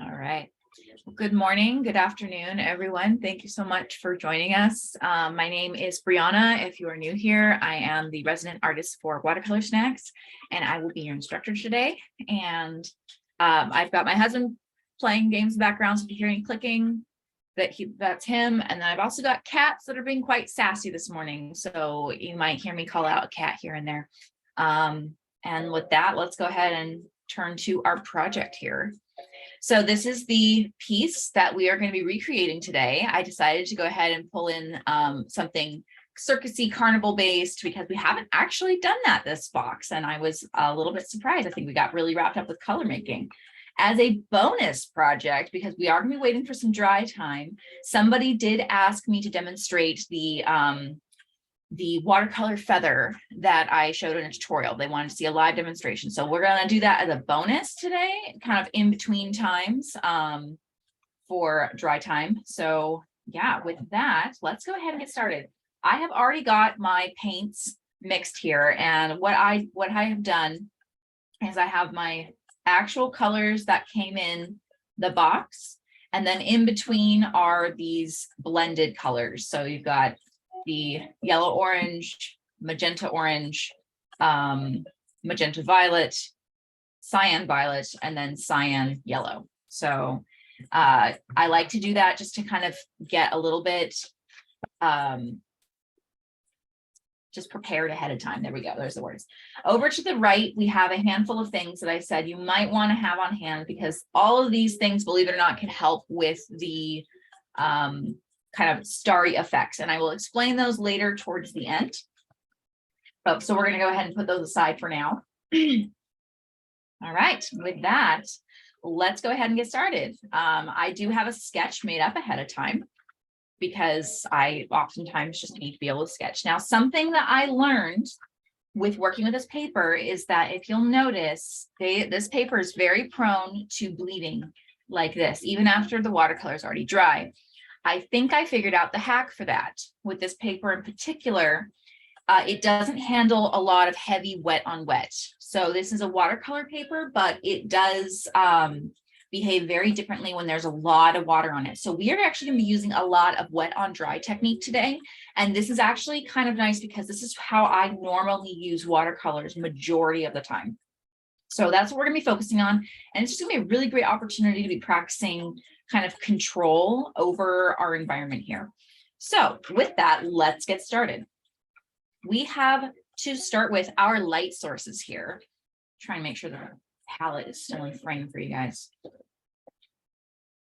All right. Well, good morning, good afternoon, everyone. Thank you so much for joining us. My name is Brianna. If you are new here, I am the resident artist for WatercolorSnacks, and I will be your instructor today. And I've got my husband playing games in the background, so if you hear any clicking, that's him. And then I've also got cats that are being quite sassy this morning, so you might hear me call out a cat here and there. And with that, let's go ahead and turn to our project here. So this is the piece that we are going to be recreating today. I decided to go ahead and pull in something circusy, carnival based, because we haven't actually done that this box, and I was a little bit surprised. I think we got really wrapped up with color making. As a bonus project, because we are going to be waiting for some dry time, somebody did ask me to demonstrate the watercolor feather that I showed in a tutorial. They wanted to see a live demonstration. So we're going to do that as a bonus today, kind of in between times for dry time. So yeah, with that, let's go ahead and get started. I have already got my paints mixed here. And what I have done is I have my actual colors that came in the box. And then in between are these blended colors. So you've got the yellow orange, magenta orange, magenta violet, cyan violet, and then cyan yellow. So I like to do that just to kind of get a little bit just prepared ahead of time. There we go. There's the words. Over to the right, we have a handful of things that I said you might want to have on hand, because all of these things, believe it or not, can help with the kind of starry effects. And I will explain those later towards the end. So we're going to go ahead and put those aside for now. All right, with that, let's go ahead and get started. I do have a sketch made up ahead of time, because I oftentimes just need to be able to sketch. Now, something that I learned with working with this paper is that if you'll notice, this paper is very prone to bleeding like this, even after the watercolor is already dry. I think I figured out the hack for that with this paper in particular. It doesn't handle a lot of heavy wet on wet. So this is a watercolor paper, but it does behave very differently when there's a lot of water on it. So we are actually going to be using a lot of wet on dry technique today. And this is actually kind of nice, because this is how I normally use watercolors majority of the time. So that's what we're going to be focusing on. And it's just going to be a really great opportunity to be practicing kind of control over our environment here. So with that, let's get started. We have to start with our light sources here. Try and make sure the palette is still in frame for you guys.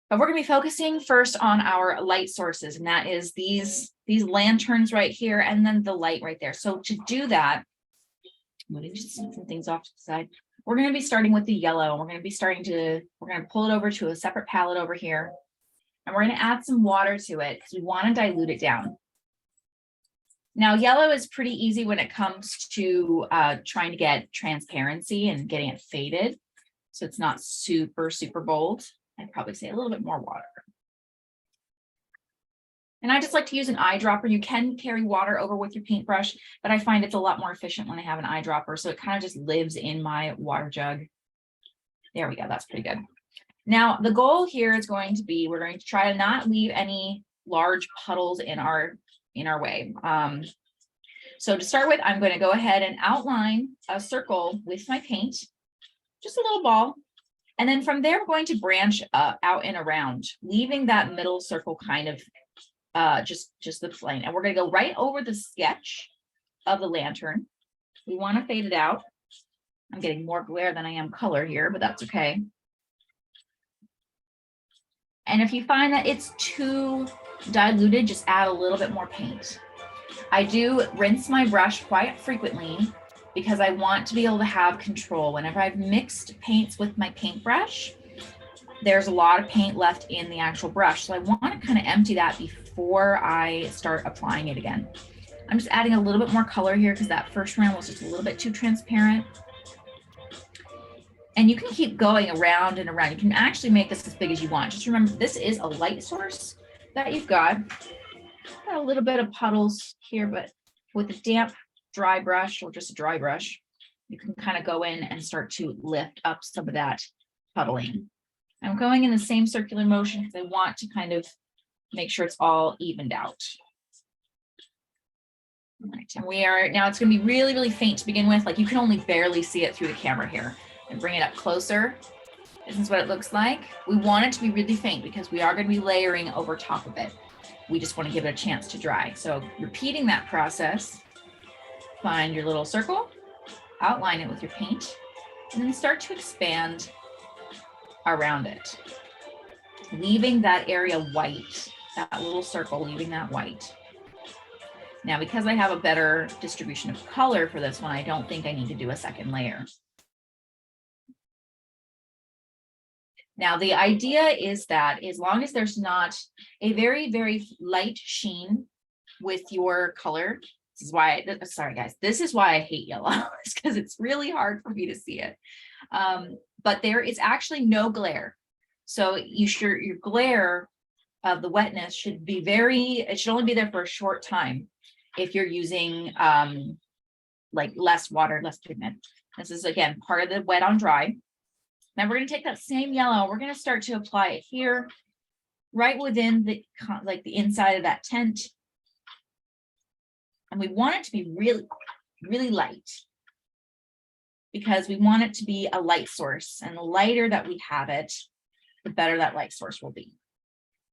But we're going to be focusing first on our light sources, and that is these lanterns right here, and then the light right there. So to do that, I'm going to just set some things off to the side. We're going to be starting with the yellow. We're going to pull it over to a separate palette over here, and we're going to add some water to it because we want to dilute it down. Now, yellow is pretty easy when it comes to trying to get transparency and getting it faded, so it's not super, super bold. I'd probably say a little bit more water. And I just like to use an eyedropper. You can carry water over with your paintbrush, but I find it's a lot more efficient when I have an eyedropper. So it kind of just lives in my water jug. There we go. That's pretty good. Now, the goal here is going to be, we're going to try to not leave any large puddles in our way. So to start with, I'm going to go ahead and outline a circle with my paint, just a little ball. And then from there, we're going to branch out and around, leaving that middle circle kind of just the plane. And we're going to go right over the sketch of the lantern. We want to fade it out. I'm getting more glare than I am color here, but that's okay. And if you find that it's too diluted, just add a little bit more paint. I do rinse my brush quite frequently because I want to be able to have control. Whenever I've mixed paints with my paintbrush, there's a lot of paint left in the actual brush. So I want to kind of empty that before I start applying it again. I'm just adding a little bit more color here because that first round was just a little bit too transparent. And you can keep going around and around. You can actually make this as big as you want. Just remember, this is a light source that you've got. Got a little bit of puddles here, but with a damp, dry brush or just a dry brush, you can kind of go in and start to lift up some of that puddling. I'm going in the same circular motion because I want to kind of make sure it's all evened out. All right, and we are, now it's going to be really, really faint to begin with. Like you can only barely see it through the camera here. And bring it up closer. This is what it looks like. We want it to be really faint because we are going to be layering over top of it. We just want to give it a chance to dry. So repeating that process, find your little circle, outline it with your paint, and then start to expand around it, leaving that area white, that little circle, leaving that white. Now, because I have a better distribution of color for this one, I don't think I need to do a second layer. Now, the idea is that as long as there's not a very, very light sheen with your color, this is why, sorry guys, this is why I hate yellow, it's because it's really hard for me to see it. But there is actually no glare. So your glare of the wetness should be it should only be there for a short time if you're using like less water, less pigment. This is again, part of the wet on dry. Now we're going to take that same yellow, we're going to start to apply it here, right within the inside of that tent. And we want it to be really, really light because we want it to be a light source. And the lighter that we have it, the better that light source will be.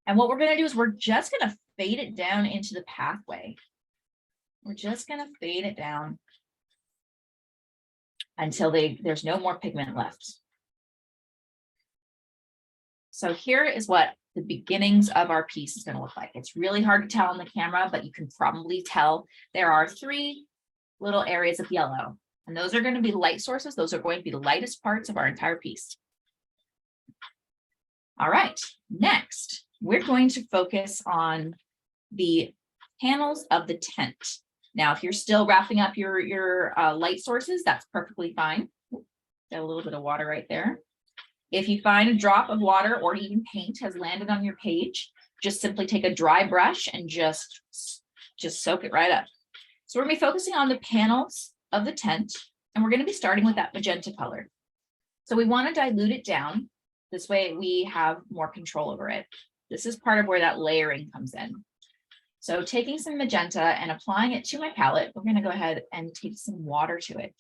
And what we're going to do is we're just going to fade it down into the pathway. We're just going to fade it down until there's no more pigment left. So here is what the beginnings of our piece is going to look like. It's really hard to tell on the camera, but you can probably tell there are 3 little areas of yellow, and those are going to be light sources. Those are going to be the lightest parts of our entire piece. All right, next, we're going to focus on the panels of the tent. Now, if you're still wrapping up your light sources, that's perfectly fine. Got a little bit of water right there. If you find a drop of water or even paint has landed on your page, just simply take a dry brush and just soak it right up. So we're going to be focusing on the panels of the tent, and we're going to be starting with that magenta color. So we want to dilute it down. This way we have more control over it. This is part of where that layering comes in. So taking some magenta and applying it to my palette, we're going to go ahead and take some water to it.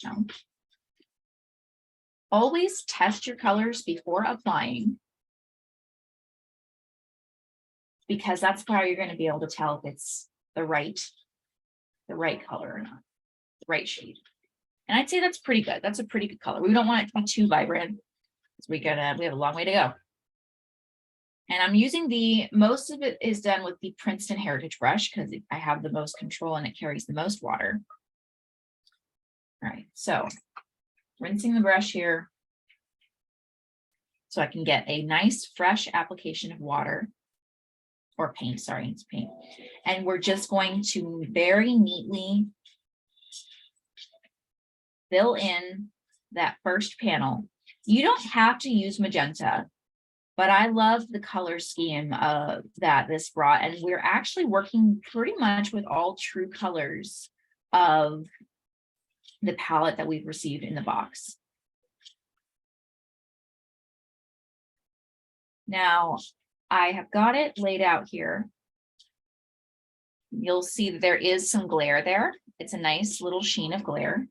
Always test your colors before applying, because that's how you're going to be able to tell if it's the right color or not, the right shade. And I'd say that's pretty good. That's a pretty good color. We don't want it to be too vibrant because we have a long way to go. And I'm using most of it is done with the Princeton Heritage brush because I have the most control and it carries the most water. All right, so rinsing the brush here so I can get a nice fresh application of water or paint, sorry, it's paint. And we're just going to very neatly fill in that first panel. You don't have to use magenta, but I love the color scheme that this brought. And we're actually working pretty much with all true colors of the palette that we've received in the box. Now, I have got it laid out here. You'll see that there is some glare there. It's a nice little sheen of glare,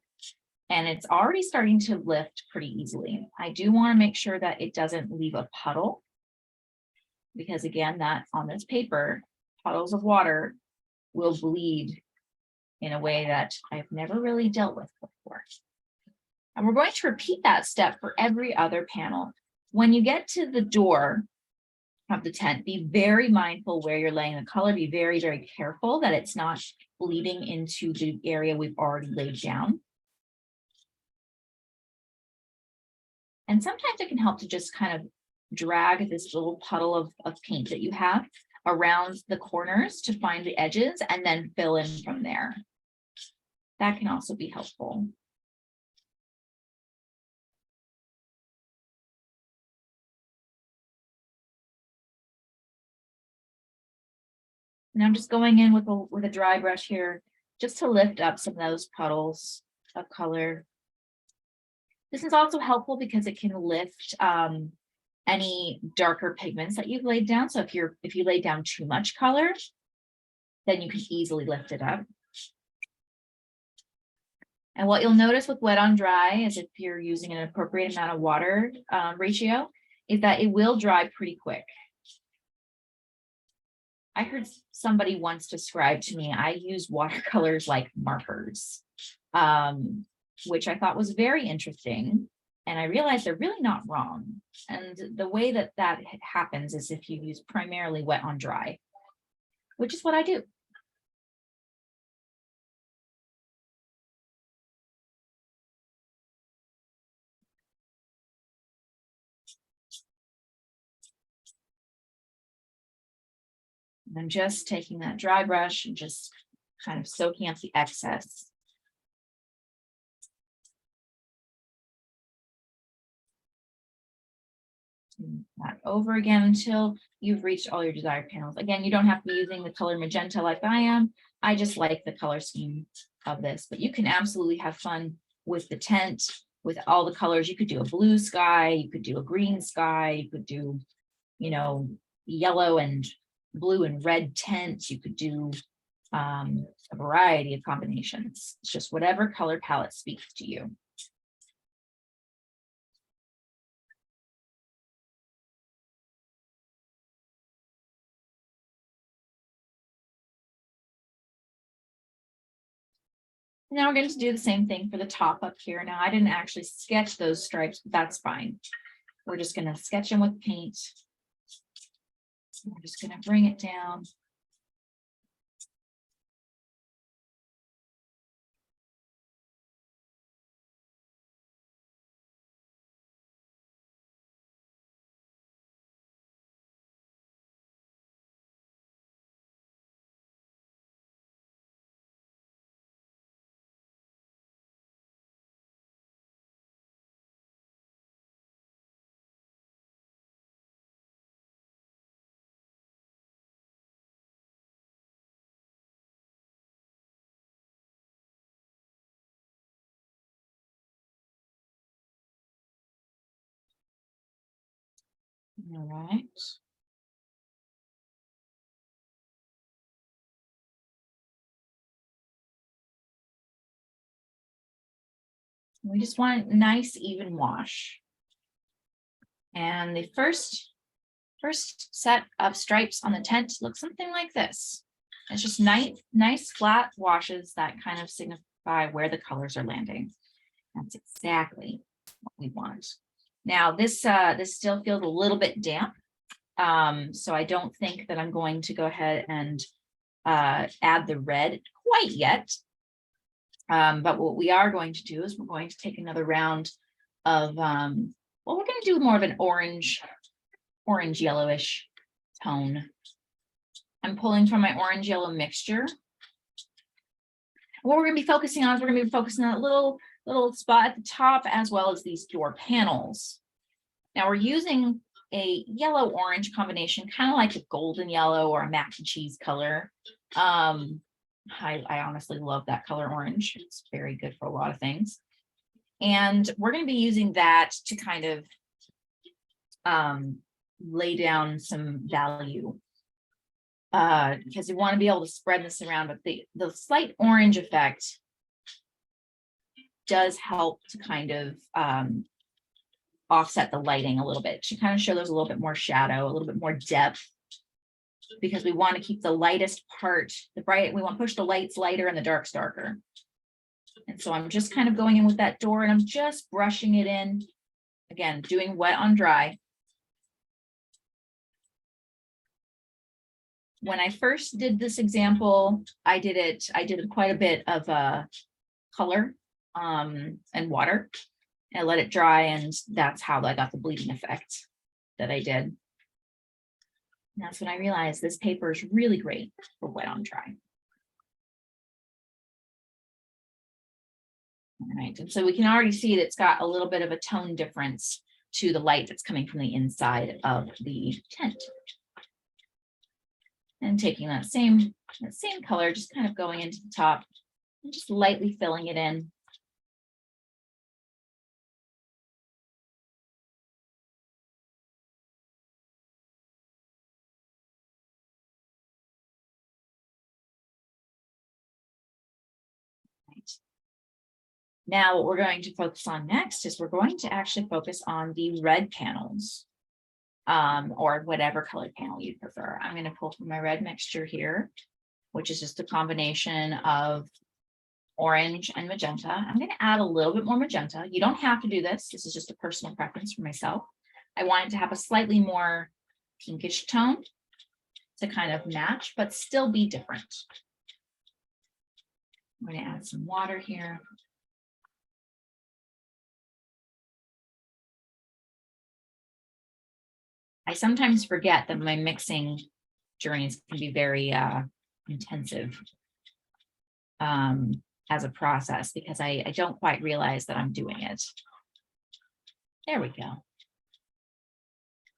and it's already starting to lift pretty easily. I do want to make sure that it doesn't leave a puddle, because again, that on this paper, puddles of water will bleed in a way that I've never really dealt with before. And we're going to repeat that step for every other panel. When you get to the door of the tent, be very mindful where you're laying the color. Be very, very careful that it's not bleeding into the area we've already laid down. And sometimes it can help to just kind of drag this little puddle of paint that you have around the corners to find the edges and then fill in from there. That can also be helpful. And I'm just going in with a dry brush here just to lift up some of those puddles of color. This is also helpful because it can lift any darker pigments that you've laid down. So if you lay down too much color, then you can easily lift it up. And what you'll notice with wet on dry is if you're using an appropriate amount of water ratio, is that it will dry pretty quick. I heard somebody once describe to me, I use watercolors like markers, which I thought was very interesting. And I realized they're really not wrong. And the way that that happens is if you use primarily wet on dry, which is what I do. And I'm just taking that dry brush and just kind of soaking up the excess. That over again until you've reached all your desired panels. Again, you don't have to be using the color magenta like I am. I just like the color scheme of this, but you can absolutely have fun with the tint, with all the colors. You could do a blue sky, you could do a green sky, you could do, you know, yellow and blue and red tint. You could do a variety of combinations. It's just whatever color palette speaks to you. Now we're going to do the same thing for the top up here. Now I didn't actually sketch those stripes, but that's fine. We're just going to sketch them with paint. We're just going to bring it down. All right. We just want a nice even wash. And the first set of stripes on the tent looks something like this. It's just nice flat washes that kind of signify where the colors are landing. That's exactly what we want. Now this still feels a little bit damp. So I don't think that I'm going to go ahead and add the red quite yet. But what we are going to do is we're going to take another round of, well, we're going to do more of an orange yellowish tone. I'm pulling from my orange yellow mixture. What we're going to be focusing on is we're going to be focusing on a little spot at the top as well as these door panels. Now we're using a yellow orange combination, kind of like a golden yellow or a mac and cheese color. I honestly love that color orange. It's very good for a lot of things. And we're going to be using that to kind of lay down some value because we want to be able to spread this around, but the slight orange effect does help to kind of offset the lighting a little bit, to kind of show there's a little bit more shadow, a little bit more depth, because we want to keep the lightest part, we want to push the lights lighter and the darks darker. And so I'm just kind of going in with that door and I'm just brushing it in. Again, doing wet on dry. When I first did this example, I did quite a bit of color and water. I let it dry, and that's how I got the bleeding effect that I did. And that's when I realized this paper is really great for wet on dry. All right, and so we can already see that it's got a little bit of a tone difference to the light that's coming from the inside of the tent. And taking that same color, just kind of going into the top and just lightly filling it in. Now, what we're going to focus on next is we're going to actually focus on the red panels, or whatever colored panel you prefer. I'm going to pull from my red mixture here, which is just a combination of orange and magenta. I'm going to add a little bit more magenta. You don't have to do this. This is just a personal preference for myself. I want it to have a slightly more pinkish tone to kind of match, but still be different. I'm going to add some water here. I sometimes forget that my mixing journeys can be very intensive as a process, because I don't quite realize that I'm doing it. There we go.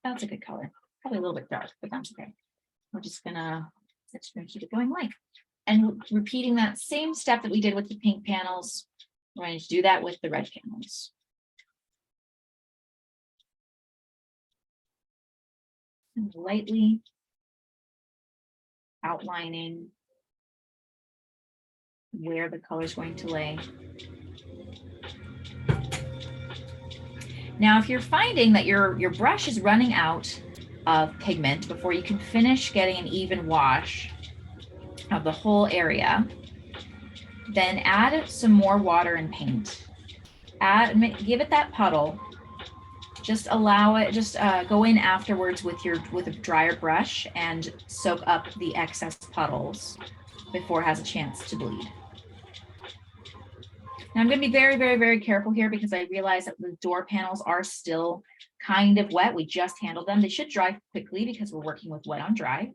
That's a good color. Probably a little bit dark, but that's okay. We're just gonna keep it going like. And repeating that same step that we did with the pink panels, we're going to do that with the red panels. And lightly outlining where the color is going to lay. Now, if you're finding that your brush is running out of pigment before you can finish getting an even wash of the whole area, then add some more water and paint. Give it that puddle. Just allow it, go in afterwards with a drier brush and soak up the excess puddles before it has a chance to bleed. Now I'm going to be very, very, very careful here, because I realize that the door panels are still kind of wet. We just handled them. They should dry quickly because we're working with wet on dry.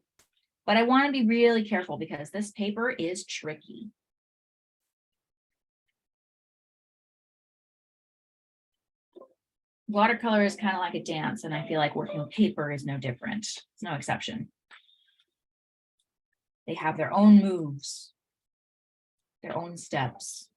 But I want to be really careful because this paper is tricky. Watercolor is kind of like a dance, and I feel like working with paper is no different. It's no exception. They have their own moves, their own steps.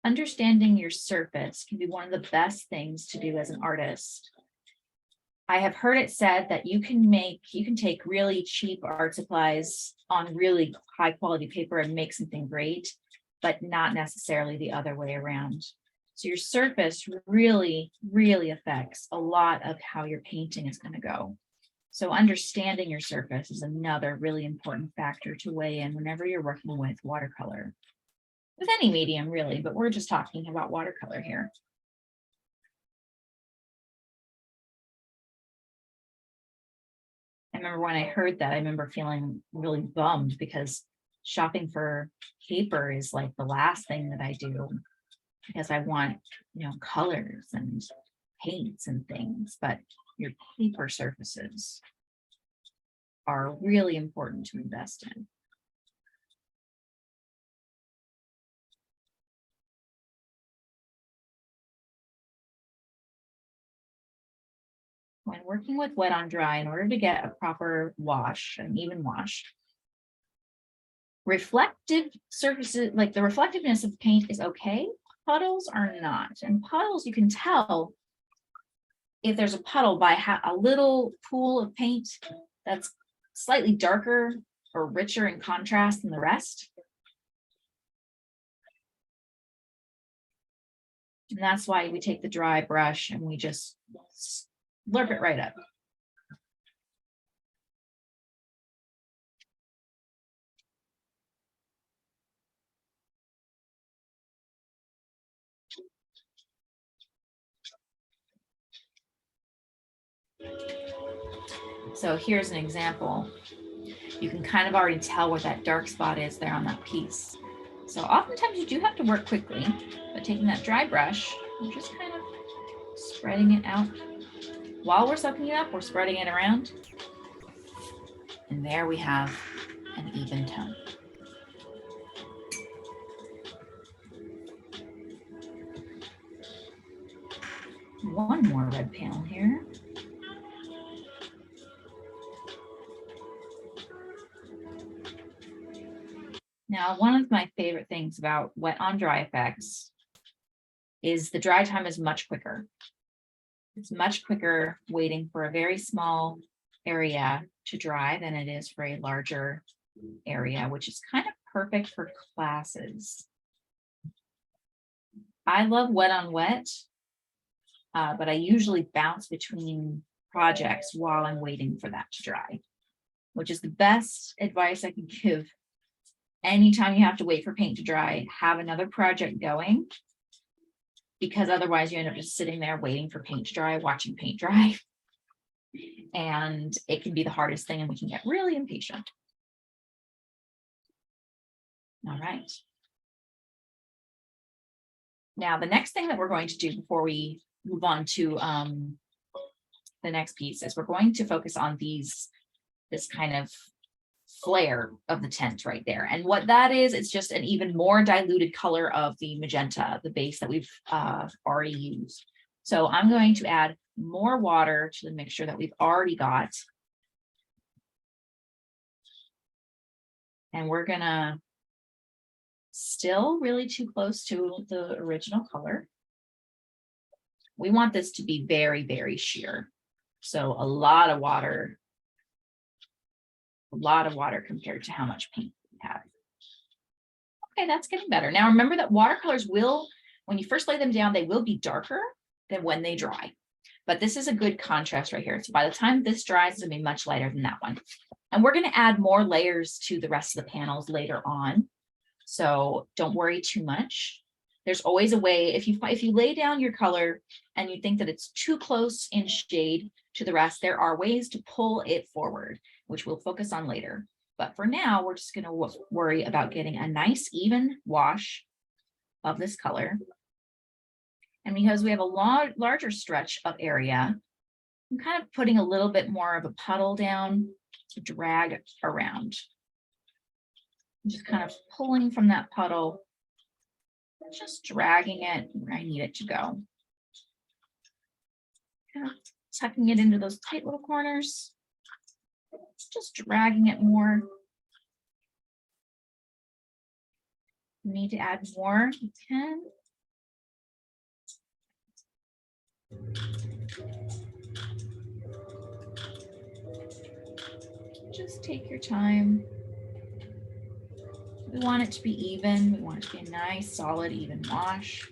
Understanding your surface can be one of the best things to do as an artist. I have heard it said that you can take really cheap art supplies on really high quality paper and make something great, but not necessarily the other way around. So your surface really, really affects a lot of how your painting is going to go. So understanding your surface is another really important factor to weigh in whenever you're working with watercolor. With any medium, really, but we're just talking about watercolor here. I remember when I heard that, I remember feeling really bummed, because shopping for paper is like the last thing that I do, because I want, colors and paints and things, but your paper surfaces are really important to invest in. When working with wet on dry, in order to get a proper wash, an even wash, reflective surfaces, like the reflectiveness of paint, is okay. Puddles are not. And puddles, you can tell if there's a puddle by a little pool of paint that's slightly darker or richer in contrast than the rest. And that's why we take the dry brush and we just slurp it right up. So here's an example. You can kind of already tell where that dark spot is there on that piece. So oftentimes you do have to work quickly, but taking that dry brush, we're just kind of spreading it out. While we're soaking it up, we're spreading it around. And there we have an even tone. One more red panel here. Now, one of my favorite things about wet on dry effects is the dry time is much quicker. It's much quicker waiting for a very small area to dry than it is for a larger area, which is kind of perfect for classes. I love wet on wet, but I usually bounce between projects while I'm waiting for that to dry, which is the best advice I can give. Anytime you have to wait for paint to dry, have another project going, because otherwise you end up just sitting there waiting for paint to dry, watching paint dry. And it can be the hardest thing, and we can get really impatient. All right. Now, the next thing that we're going to do before we move on to the next piece is we're going to focus on this kind of flare of the tent right there. And what that is, it's just an even more diluted color of the magenta, the base that we've already used. So I'm going to add more water to the mixture that we've already got. And we're gonna still really too close to the original color. We want this to be very, very sheer. So a lot of water compared to how much paint we have. Okay, that's getting better. Now remember that watercolors will, when you first lay them down, they will be darker than when they dry. But this is a good contrast right here. So by the time this dries, it's gonna be much lighter than that one. And we're gonna add more layers to the rest of the panels later on. So don't worry too much. There's always a way, if you lay down your color and you think that it's too close in shade to the rest, there are ways to pull it forward, which we'll focus on later. But for now, we're just gonna worry about getting a nice even wash of this color. And because we have a larger stretch of area, I'm kind of putting a little bit more of a puddle down to drag around. I'm just kind of pulling from that puddle, just dragging it where I need it to go. Kind of tucking it into those tight little corners, just dragging it more. You need to add more, you can. Just take your time. We want it to be even. We want it to be a nice, solid, even wash.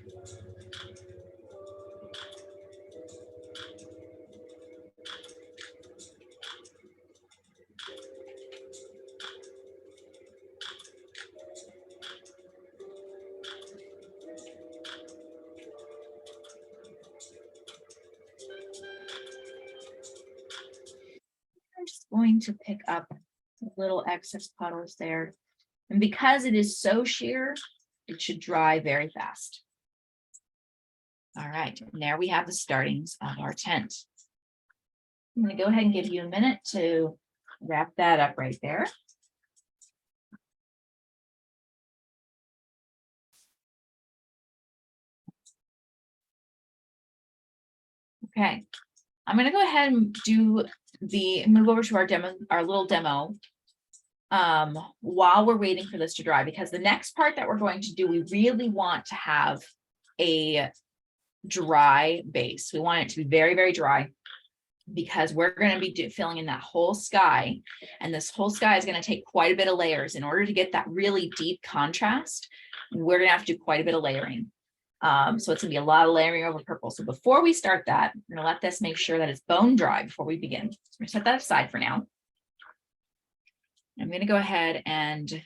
I'm just going to pick up the little excess puddles there. And because it is so sheer, it should dry very fast. All right, and there we have the startings of our tent. I'm going to go ahead and give you a minute to wrap that up right there. Okay, I'm going to go ahead and move over to our little demo while we're waiting for this to dry, because the next part that we're going to do, we really want to have a dry base. We want it to be very, very dry, because we're going to be filling in that whole sky, and this whole sky is going to take quite a bit of layers. In order to get that really deep contrast, we're going to have to do quite a bit of layering. So it's gonna be a lot of layering over purple. So before we start that, we're gonna let this make sure that it's bone dry before we begin. So I'm gonna set that aside for now. I'm gonna go ahead and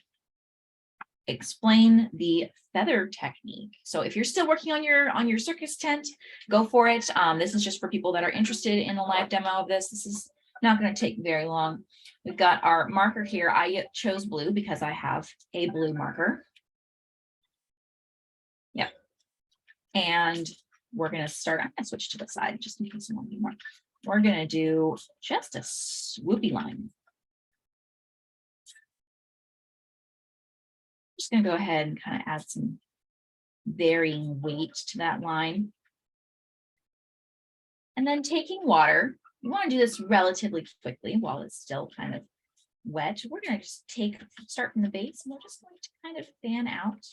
explain the feather technique. So if you're still working on your circus tent, go for it. This is just for people that are interested in a live demo of this. This is not going to take very long. We've got our marker here. I chose blue because I have a blue marker. Yep. And we're going to start, I'm going to switch to the side just in case you want more. We're going to do just a swoopy line. Just going to go ahead and kind of add some varying weight to that line. And then taking water, you want to do this relatively quickly while it's still kind of wet, we're going to just start from the base, and we're just going to kind of fan out,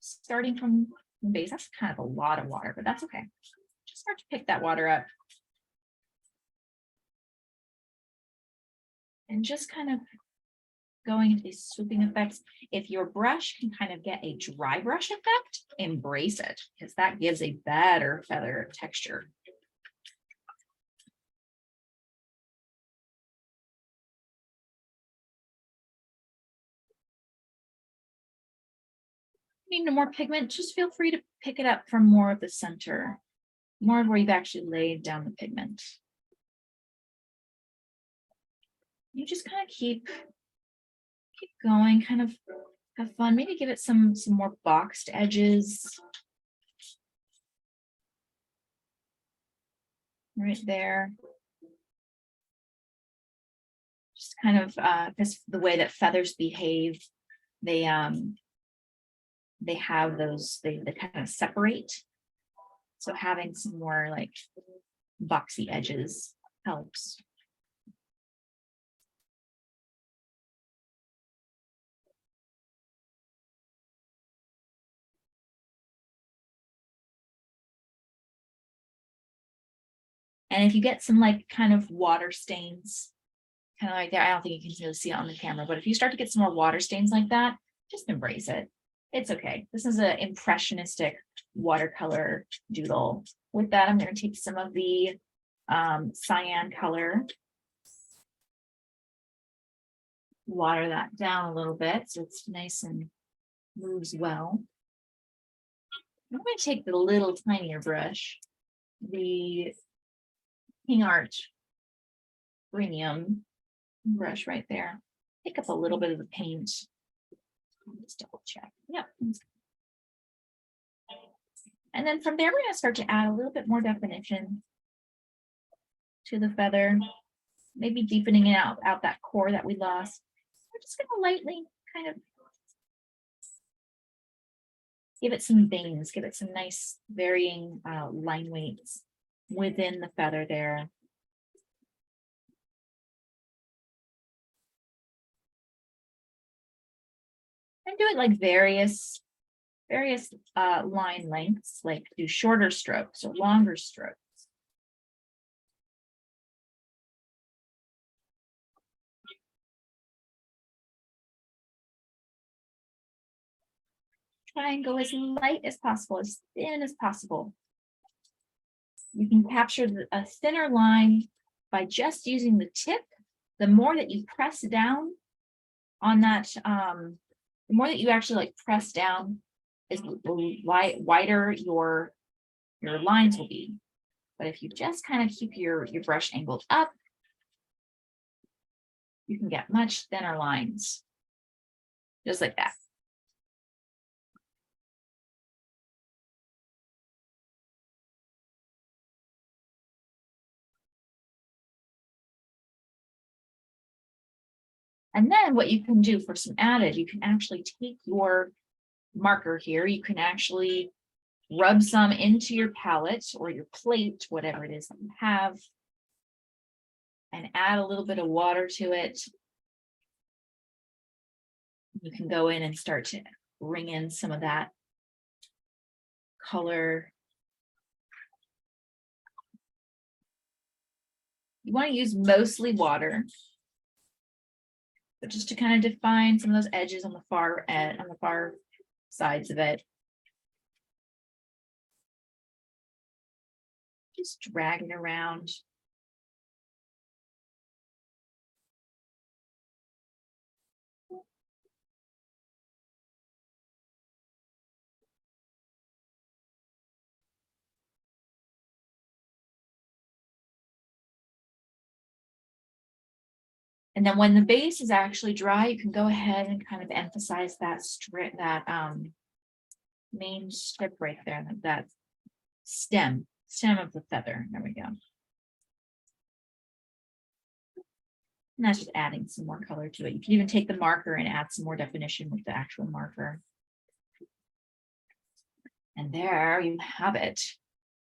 starting from the base. That's kind of a lot of water, but that's okay. Just start to pick that water up. And just kind of going into these swooping effects. If your brush can kind of get a dry brush effect, embrace it, because that gives a better feather texture. Need more pigment, just feel free to pick it up from more of the center, more of where you've actually laid down the pigment. You just kind of keep going, kind of have fun. Maybe give it some more boxed edges. Right there. Just kind of because the way that feathers behave, they have those, they kind of separate. So having some more like boxy edges helps. And if you get some like kind of water stains, kind of like that, I don't think you can really see it on the camera, but if you start to get some more water stains like that, just embrace it. It's okay. This is an impressionistic watercolor doodle. With that, I'm going to take some of the cyan color, water that down a little bit so it's nice and moves well. I'm going to take the little tinier brush, the King Art Premium brush right there. Pick up a little bit of the paint. Just double check. Yep. And then from there, we're going to start to add a little bit more definition to the feather, maybe deepening it out that core that we lost. We're just going to lightly kind of give it some veins, give it some nice varying line weights within the feather there. And do it like various line lengths, like do shorter strokes or longer strokes. Try and go as light as possible, as thin as possible. You can capture a thinner line by just using the tip. The more that you press down on that, the more that you actually like press down, is the wider your lines will be. But if you just kind of keep your brush angled up, you can get much thinner lines, just like that. And then what you can do for some added, you can actually take your marker here, you can actually rub some into your palette or your plate, whatever it is that you have, and add a little bit of water to it. You can go in and start to bring in some of that color. You want to use mostly water, but just to kind of define some of those edges on the far sides of it. Just drag it around. And then when the base is actually dry, you can go ahead and kind of emphasize that strip, that main strip right there, that stem of the feather. There we go. And that's just adding some more color to it. You can even take the marker and add some more definition with the actual marker. And there you have it.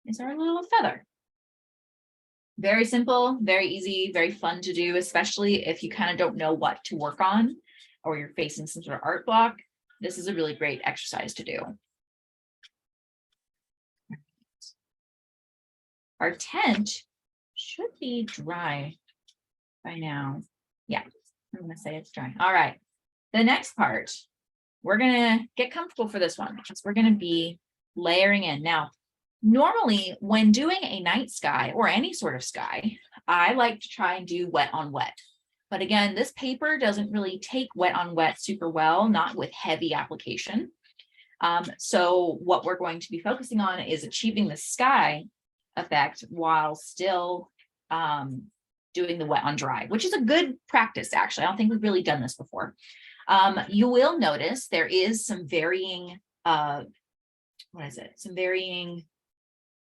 It's our little feather. Very simple, very easy, very fun to do, especially if you kind of don't know what to work on or you're facing some sort of art block. This is a really great exercise to do. Our tent should be dry by now. Yeah, I'm going to say it's dry. All right. The next part, we're going to get comfortable for this one because we're going to be layering in. Now, normally when doing a night sky or any sort of sky, I like to try and do wet on wet. But again, this paper doesn't really take wet on wet super well, not with heavy application. So what we're going to be focusing on is achieving the sky effect while still doing the wet on dry, which is a good practice, actually. I don't think we've really done this before. You will notice there is some varying, some varying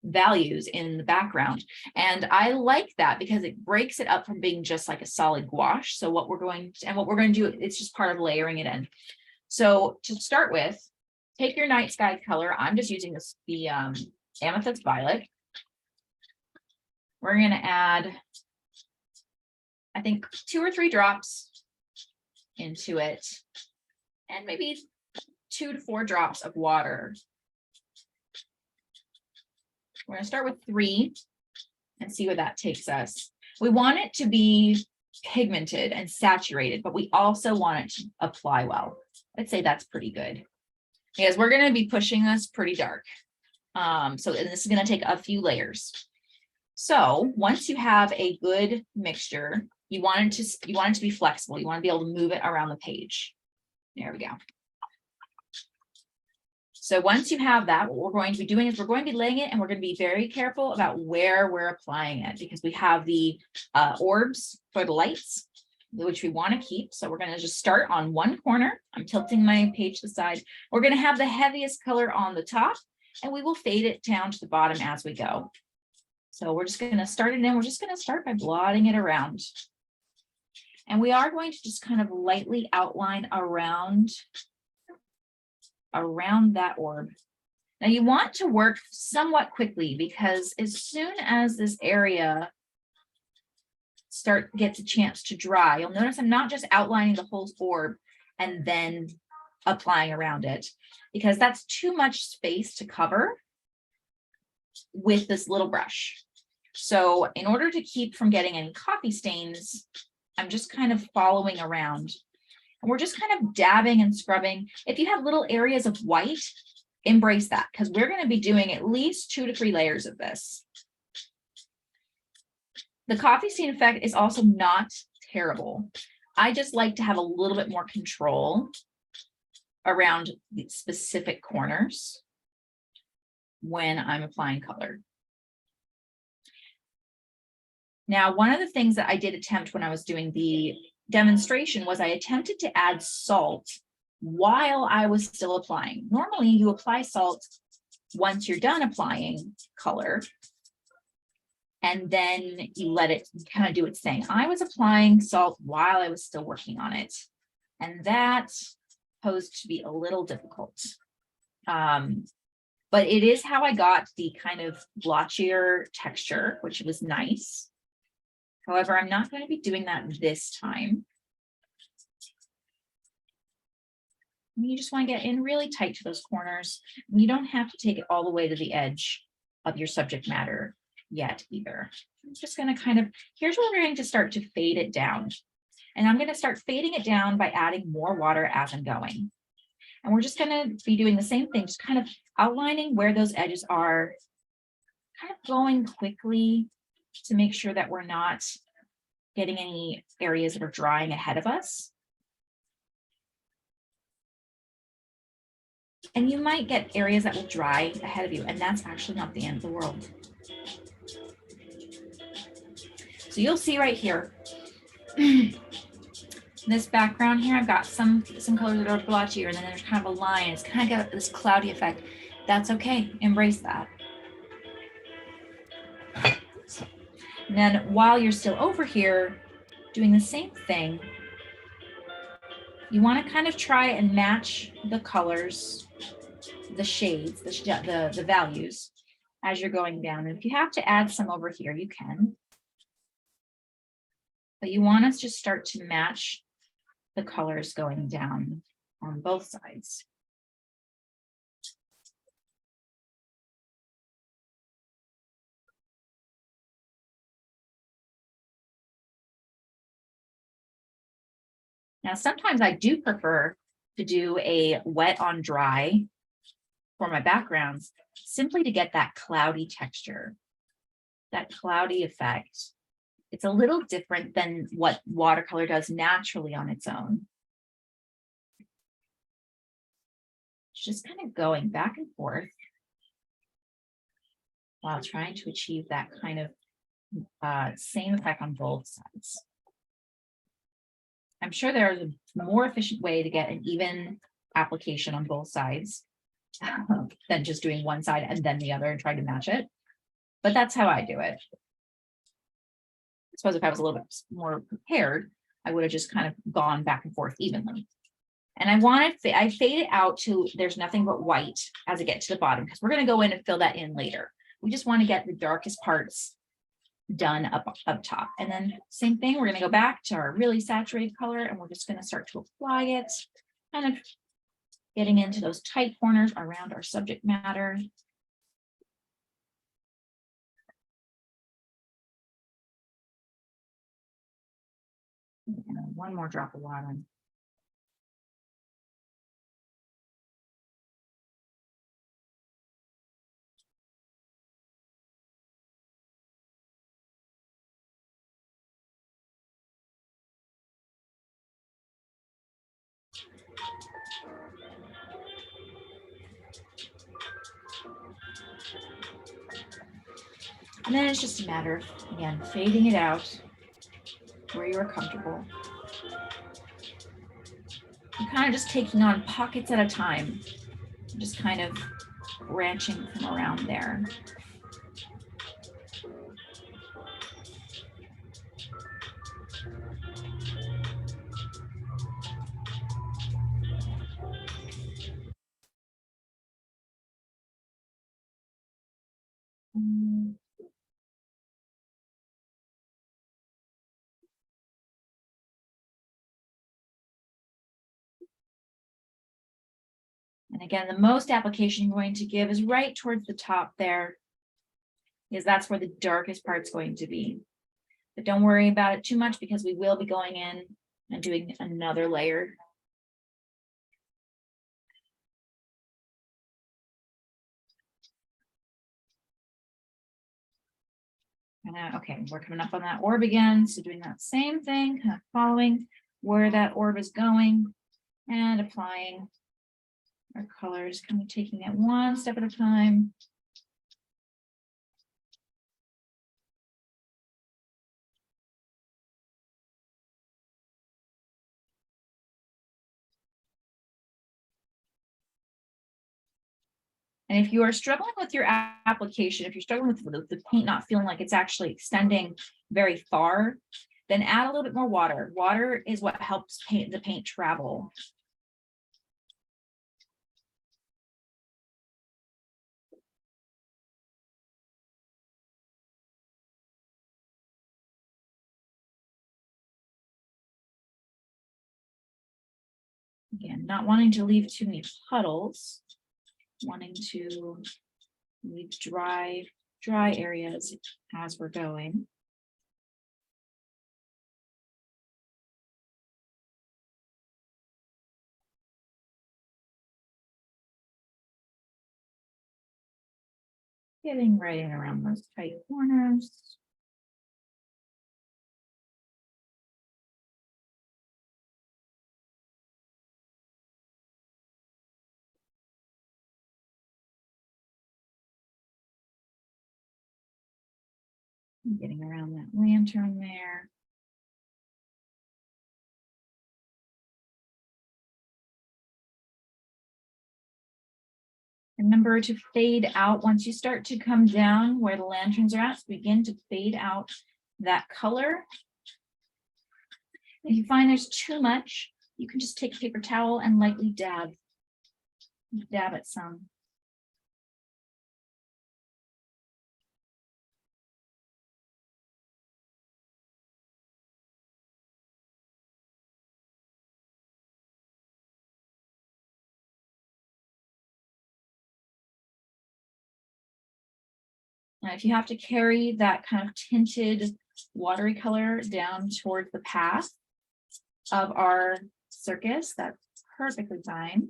values in the background. And I like that because it breaks it up from being just like a solid gouache. So what we're going to do, it's just part of layering it in. So to start with, take your night sky color. I'm just using the amethyst violet. We're going to add, I think, 2 or 3 drops into it, and maybe 2 to 4 drops of water. We're going to start with 3 and see where that takes us. We want it to be pigmented and saturated, but we also want it to apply well. I'd say that's pretty good because we're going to be pushing this pretty dark. So this is going to take a few layers. So once you have a good mixture, you want it to be flexible. You want to be able to move it around the page. There we go. So once you have that, what we're going to be doing is we're going to be laying it, and we're going to be very careful about where we're applying it because we have the orbs for the lights, which we want to keep. So we're going to just start on one corner. I'm tilting my page to the side. We're going to have the heaviest color on the top, and we will fade it down to the bottom as we go. So we're just going to start it in. We're just going to start by blotting it around. And we are going to just kind of lightly outline around that orb. Now you want to work somewhat quickly because as soon as this area gets a chance to dry, you'll notice I'm not just outlining the whole orb and then applying around it because that's too much space to cover with this little brush. So in order to keep from getting any coffee stains, I'm just kind of following around. And we're just kind of dabbing and scrubbing. If you have little areas of white, embrace that because we're going to be doing at least 2 to 3 layers of this. The coffee stain effect is also not terrible. I just like to have a little bit more control around the specific corners when I'm applying color. Now, one of the things that I did attempt when I was doing the demonstration was I attempted to add salt while I was still applying. Normally, you apply salt once you're done applying color, and then you let it kind of do its thing. I was applying salt while I was still working on it, and that posed to be a little difficult. But it is how I got the kind of blotchier texture, which was nice. However, I'm not going to be doing that this time. You just want to get in really tight to those corners. You don't have to take it all the way to the edge of your subject matter yet either. I'm just going to kind of, here's where we're going to start to fade it down. And I'm going to start fading it down by adding more water as I'm going. And we're just going to be doing the same thing, just kind of outlining where those edges are, kind of going quickly to make sure that we're not getting any areas that are drying ahead of us. And you might get areas that will dry ahead of you, and that's actually not the end of the world. So you'll see right here, this background here, I've got some colors that are blotchier, and then there's kind of a line. It's kind of got this cloudy effect. That's okay. Embrace that. And then while you're still over here doing the same thing, you want to kind of try and match the colors, the shades, the values as you're going down. And if you have to add some over here, you can. but you want us to start to match the colors going down on both sides. Now, sometimes I do prefer to do a wet on dry for my backgrounds, simply to get that cloudy texture, that cloudy effect. It's a little different than what watercolor does naturally on its own. It's just kind of going back and forth while trying to achieve that kind of same effect on both sides. I'm sure there's a more efficient way to get an even application on both sides than just doing one side and then the other and trying to match it. But that's how I do it. I suppose if I was a little bit more prepared, I would have just kind of gone back and forth evenly. And I fade it out to there's nothing but white as I get to the bottom, because we're going to go in and fill that in later. We just want to get the darkest parts done up top. And then same thing, we're going to go back to our really saturated color and we're just going to start to apply it, kind of getting into those tight corners around our subject matter. And one more drop of water. And then it's just a matter of, again, fading it out where you are comfortable. And kind of just taking on pockets at a time, just kind of branching from around there. And again, the most application you're going to give is right towards the top there, because that's where the darkest part's going to be. But don't worry about it too much, because we will be going in and doing another layer. Okay, we're coming up on that orb again. So doing that same thing, kind of following where that orb is going and applying our colors, kind of taking it one step at a time. And if you are struggling with your application, if you're struggling with the paint not feeling like it's actually extending very far, then add a little bit more water. Water is what helps the paint travel. Again, not wanting to leave too many puddles, wanting to leave dry areas as we're going. Getting right in around those tight corners. Getting around that lantern there. Remember to fade out once you start to come down where the lanterns are at. So begin to fade out that color. If you find there's too much, you can just take a paper towel and lightly dab it some. Now, if you have to carry that kind of tinted watery color down towards the path of our circus, that's perfectly fine.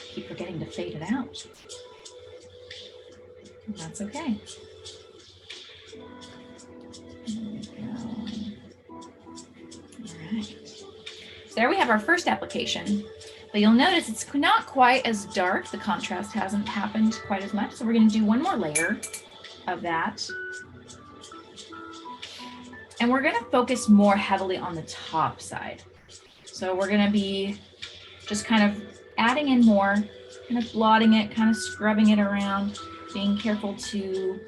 Keep forgetting to fade it out. That's okay. There we go. All right. So there we have our first application. But you'll notice it's not quite as dark. The contrast hasn't happened quite as much. So we're going to do one more layer of that. And we're going to focus more heavily on the top side. So we're going to be just kind of adding in more, kind of blotting it, kind of scrubbing it around, being careful to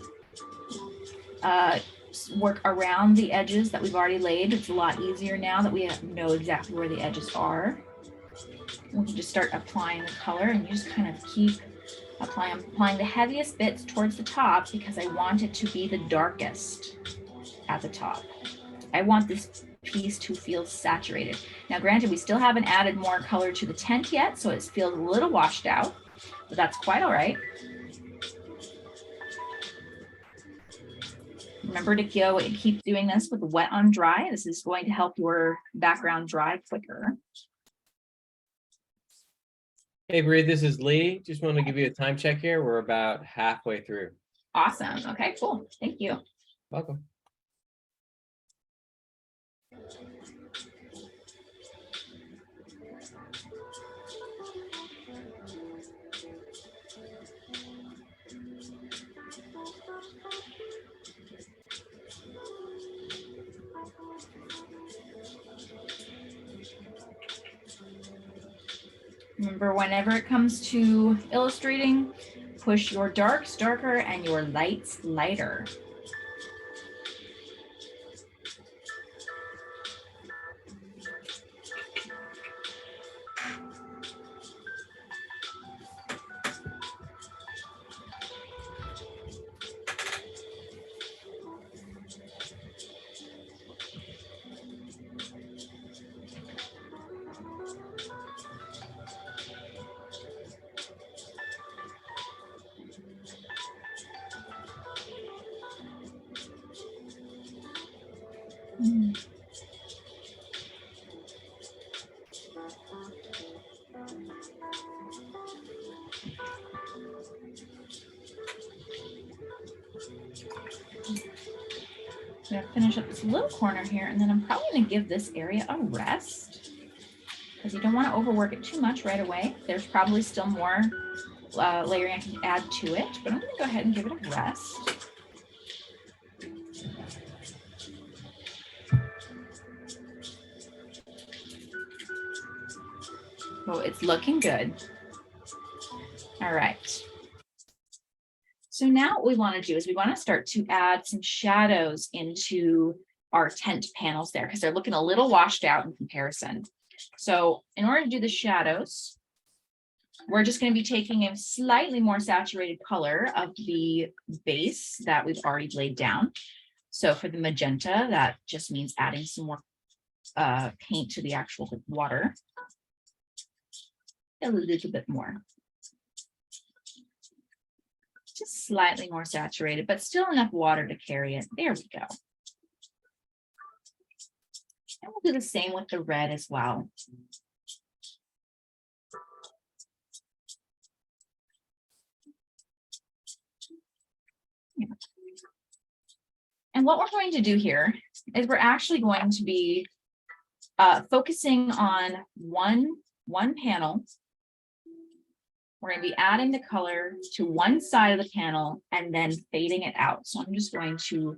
work around the edges that we've already laid. It's a lot easier now that we know exactly where the edges are. We can just start applying the color, and you just kind of keep applying. I'm applying the heaviest bits towards the top because I want it to be the darkest at the top. I want this piece to feel saturated. Now, granted, we still haven't added more color to the tent yet, so it feels a little washed out, but that's quite all right. Remember to go and keep doing this with wet on dry. This is going to help your background dry quicker. Hey, Bree, this is Lee. Just want to give you a time check here. We're about halfway through. Awesome. Okay, cool. Thank you. Welcome. Remember, whenever it comes to illustrating, push your darks darker and your lights lighter. I'm gonna finish up this little corner here, and then I'm probably gonna give this area a rest because you don't want to overwork it too much right away. There's probably still more layering I can add to it, but I'm gonna go ahead and give it a rest. Oh, it's looking good. All right. So now what we want to do is we want to start to add some shadows into our tent panels there because they're looking a little washed out in comparison. So in order to do the shadows, we're just going to be taking a slightly more saturated color of the base that we've already laid down. So for the magenta, that just means adding some more paint to the actual water. A little bit more. Just slightly more saturated, but still enough water to carry it. There we go. And we'll do the same with the red as well. And what we're going to do here is we're actually going to be focusing on one panel. We're going to be adding the color to one side of the panel and then fading it out. So I'm just going to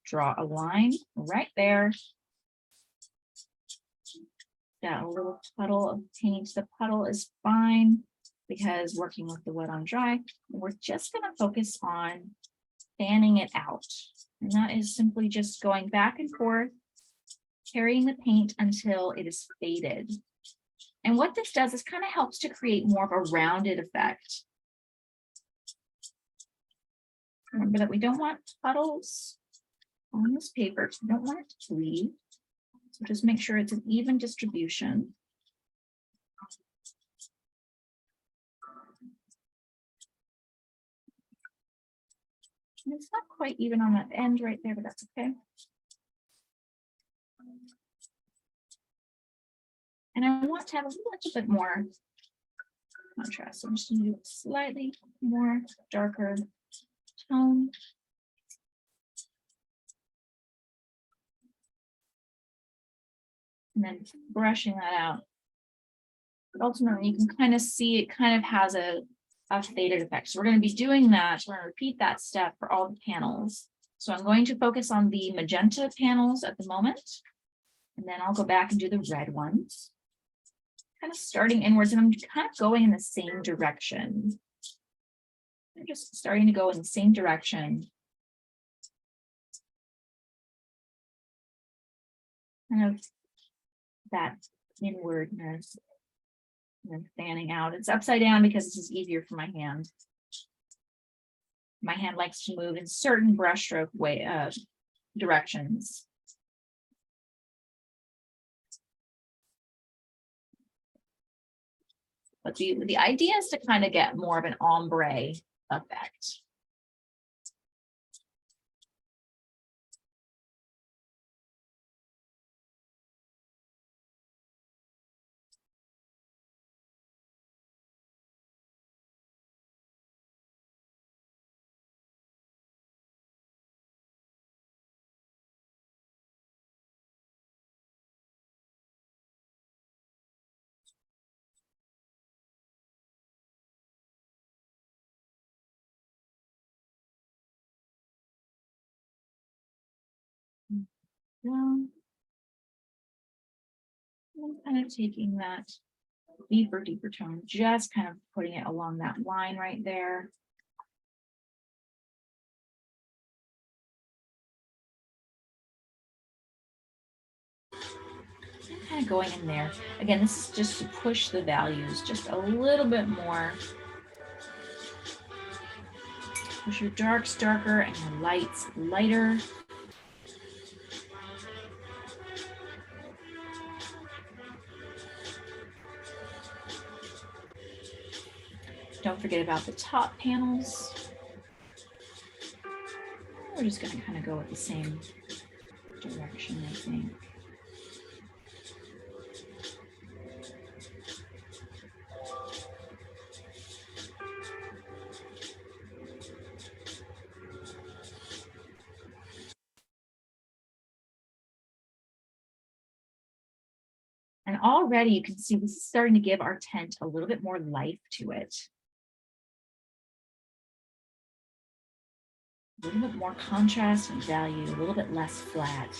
draw a line right there. Got a little puddle of paint. The puddle is fine because working with the wet on dry, we're just going to focus on fanning it out. And that is simply just going back and forth, carrying the paint until it is faded. And what this does is kind of helps to create more of a rounded effect. Remember that we don't want puddles on this paper. We don't want it to bleed. So just make sure it's an even distribution. And it's not quite even on that end right there, but that's okay. And I want to have a little bit more contrast. So I'm just going to do a slightly more darker tone. And then brushing that out. But ultimately, you can kind of see it kind of has a faded effect. So we're going to be doing that. We're going to repeat that step for all the panels. So I'm going to focus on the magenta panels at the moment. And then I'll go back and do the red ones. Kind of starting inwards, and I'm kind of going in the same direction. I'm just starting to go in the same direction. Kind of that inwardness and fanning out. It's upside down because this is easier for my hand. My hand likes to move in certain brushstroke directions. But the idea is to kind of get more of an ombre effect. Down. And kind of taking that deeper tone, just kind of putting it along that line right there. And kind of going in there. Again, this is just to push the values just a little bit more. Push your darks darker and your lights lighter. Don't forget about the top panels. We're just going to kind of go with the same direction, I think. And already you can see this is starting to give our tent a little bit more life to it. A little bit more contrast and value, a little bit less flat.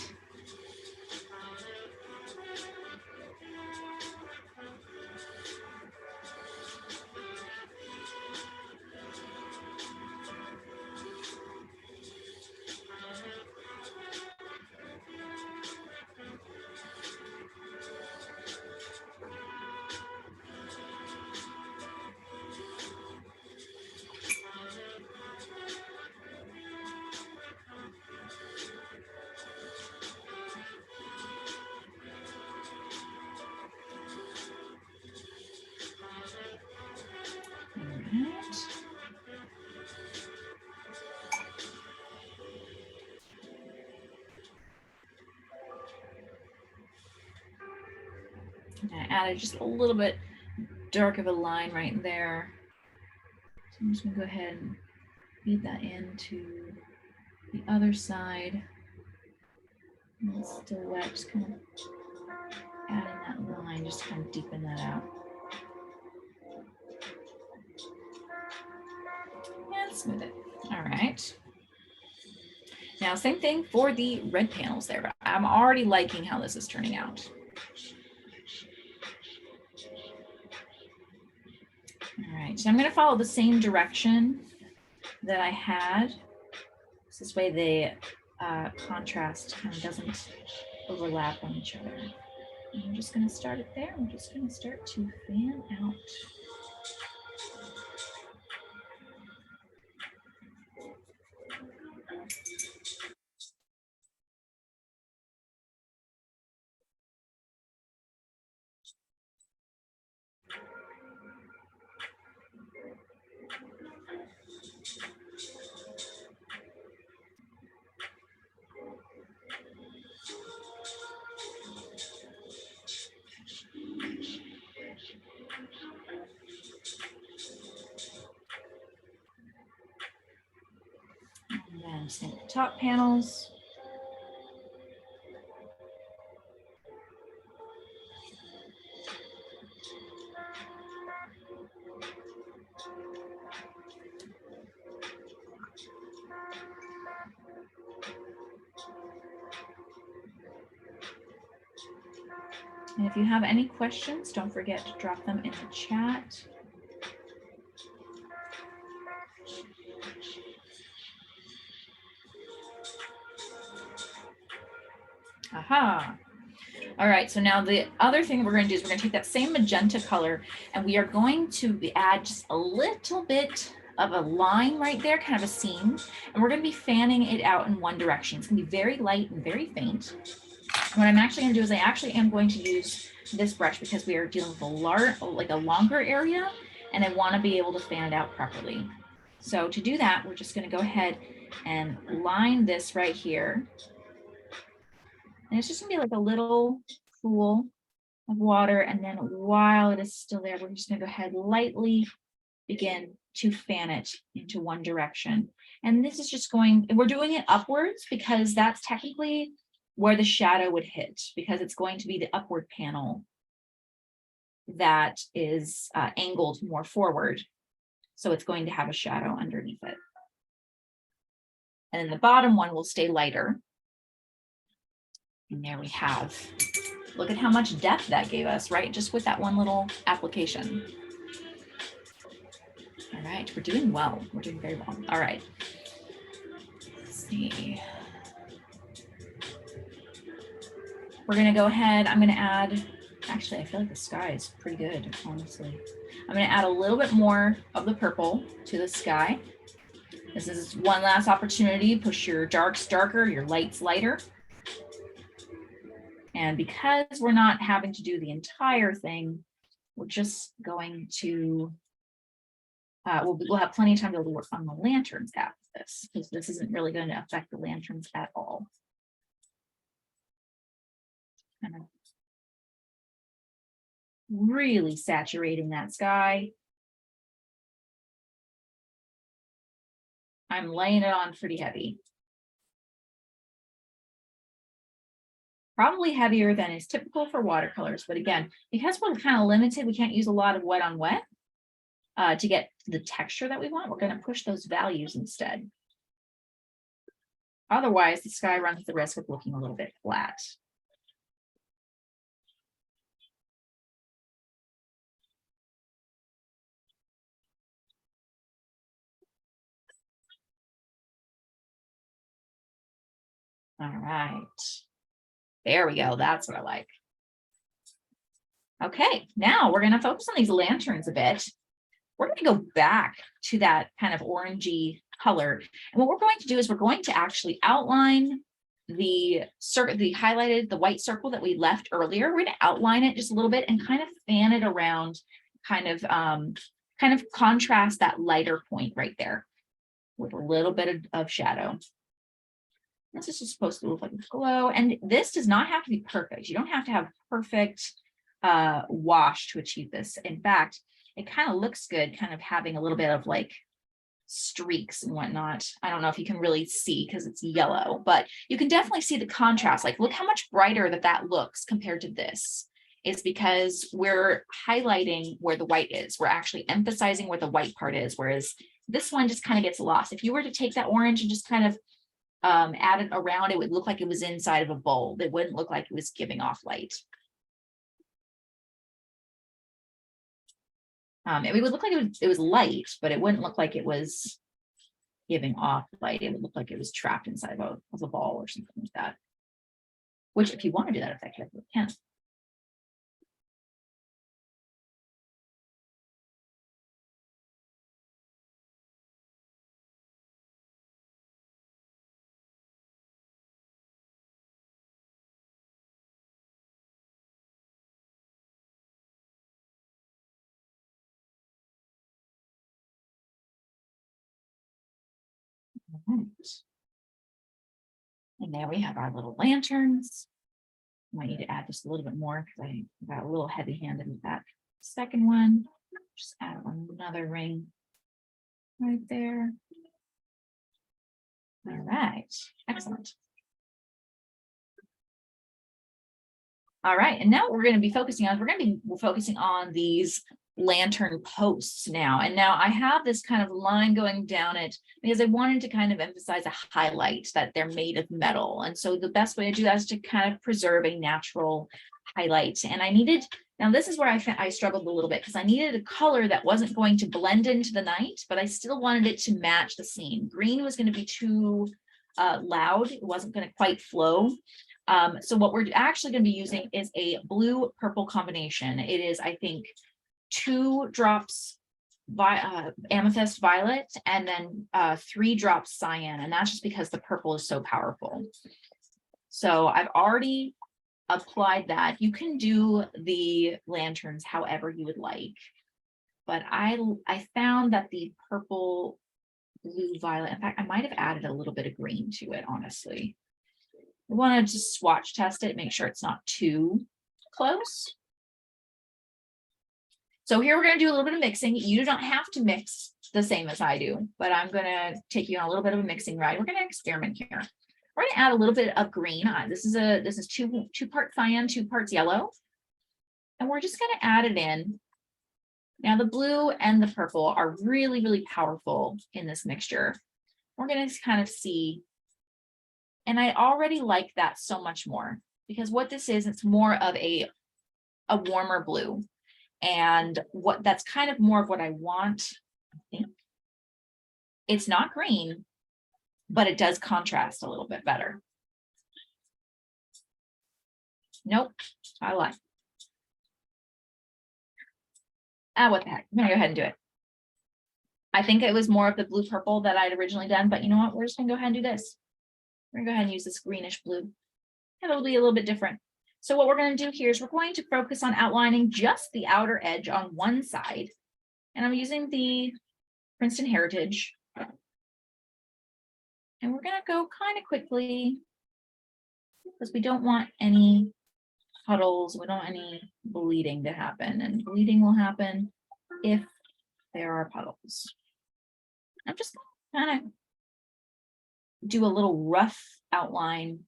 I added just a little bit dark of a line right there. So I'm just going to go ahead and feed that into the other side. And it's still wet, just kind of adding that line, just to kind of deepen that out. And smooth it. All right. Now, same thing for the red panels there, but I'm already liking how this is turning out. All right, so I'm going to follow the same direction that I had. So this way the contrast kind of doesn't overlap on each other. And I'm just going to start it there. I'm just going to start to fan out. And then same with the top panels. And if you have any questions, don't forget to drop them in the chat. Aha. All right, so now the other thing we're going to do is we're going to take that same magenta color and we are going to add just a little bit of a line right there, kind of a seam, and we're going to be fanning it out in one direction. It's going to be very light and very faint. And what I'm actually going to do is I actually am going to use this brush because we are dealing with a longer area, and I want to be able to fan it out properly. So to do that, we're just going to go ahead and line this right here. And it's just gonna be like a little pool of water. And then while it is still there, we're just gonna go ahead lightly begin to fan it into one direction. And this is just we're doing it upwards because that's technically where the shadow would hit, because it's going to be the upward panel that is angled more forward. So it's going to have a shadow underneath it. And then the bottom one will stay lighter. And there we have, look at how much depth that gave us, right? Just with that one little application. All right, we're doing well. We're doing very well. All right. Let's see. We're gonna go ahead, I'm gonna add, actually, I feel like the sky is pretty good, honestly. I'm gonna add a little bit more of the purple to the sky. This is one last opportunity. Push your darks darker, your lights lighter. And because we're not having to do the entire thing, we're just going to, we'll have plenty of time to be able to work on the lanterns after this, because this isn't really going to affect the lanterns at all. Kind of really saturating that sky. I'm laying it on pretty heavy. Probably heavier than is typical for watercolors. But again, because we're kind of limited, we can't use a lot of wet on wet to get the texture that we want. We're going to push those values instead. Otherwise, the sky runs the risk of looking a little bit flat. All right. There we go. That's what I like. Okay, now we're going to focus on these lanterns a bit. We're going to go back to that kind of orangey color. And what we're going to do is we're going to actually outline the circle, the white circle that we left earlier. We're going to outline it just a little bit and kind of fan it around, kind of contrast that lighter point right there with a little bit of shadow. This is just supposed to look like a glow. And this does not have to be perfect. You don't have to have perfect wash to achieve this. In fact, it kind of looks good, kind of having a little bit of like streaks and whatnot. I don't know if you can really see because it's yellow, but you can definitely see the contrast. Like, look how much brighter that looks compared to this. It's because we're highlighting where the white is. We're actually emphasizing where the white part is, whereas this one just kind of gets lost. If you were to take that orange and just kind of add it around, it would look like it was inside of a bulb. It wouldn't look like it was giving off light. It would look like it was light, but it wouldn't look like it was giving off light. It would look like it was trapped inside of a ball or something like that. Which, if you want to do that effect, you can. Right. And there we have our little lanterns. Might need to add just a little bit more because I got a little heavy handed with that second one. Just add another ring right there. All right, excellent. All right, and now what we're going to be focusing on, we're focusing on these lantern posts now. And now I have this kind of line going down it because I wanted to kind of emphasize a highlight that they're made of metal. And so the best way to do that is to kind of preserve a natural highlight. And I needed, now this is where I struggled a little bit because I needed a color that wasn't going to blend into the night, but I still wanted it to match the scene. Green was going to be too loud. It wasn't going to quite flow. So what we're actually going to be using is a blue purple combination. It is, I think, 2 drops amethyst violet and then 3 drops cyan. And that's just because the purple is so powerful. So I've already applied that. You can do the lanterns however you would like. But I found that the purple, blue, violet, in fact, I might have added a little bit of green to it, honestly. We want to just swatch test it, make sure it's not too close. So here we're going to do a little bit of mixing. You do not have to mix the same as I do, but I'm going to take you on a little bit of a mixing ride. We're going to experiment here. We're going to add a little bit of green. This is two parts cyan, 2 parts yellow. And we're just going to add it in. Now the blue and the purple are really, really powerful in this mixture. We're going to kind of see. And I already like that so much more because what this is, it's more of a warmer blue. And that's kind of more of what I want. I think it's not green, but it does contrast a little bit better. Nope, I like. What the heck? I'm gonna go ahead and do it. I think it was more of the blue purple that I'd originally done, but you know what? We're just gonna go ahead and do this. We're gonna go ahead and use this greenish blue. And it'll be a little bit different. So what we're going to do here is we're going to focus on outlining just the outer edge on one side. And I'm using the Princeton Heritage. And we're going to go kind of quickly because we don't want any puddles. We don't want any bleeding to happen. And bleeding will happen if there are puddles. I'm just going to kind of do a little rough outline.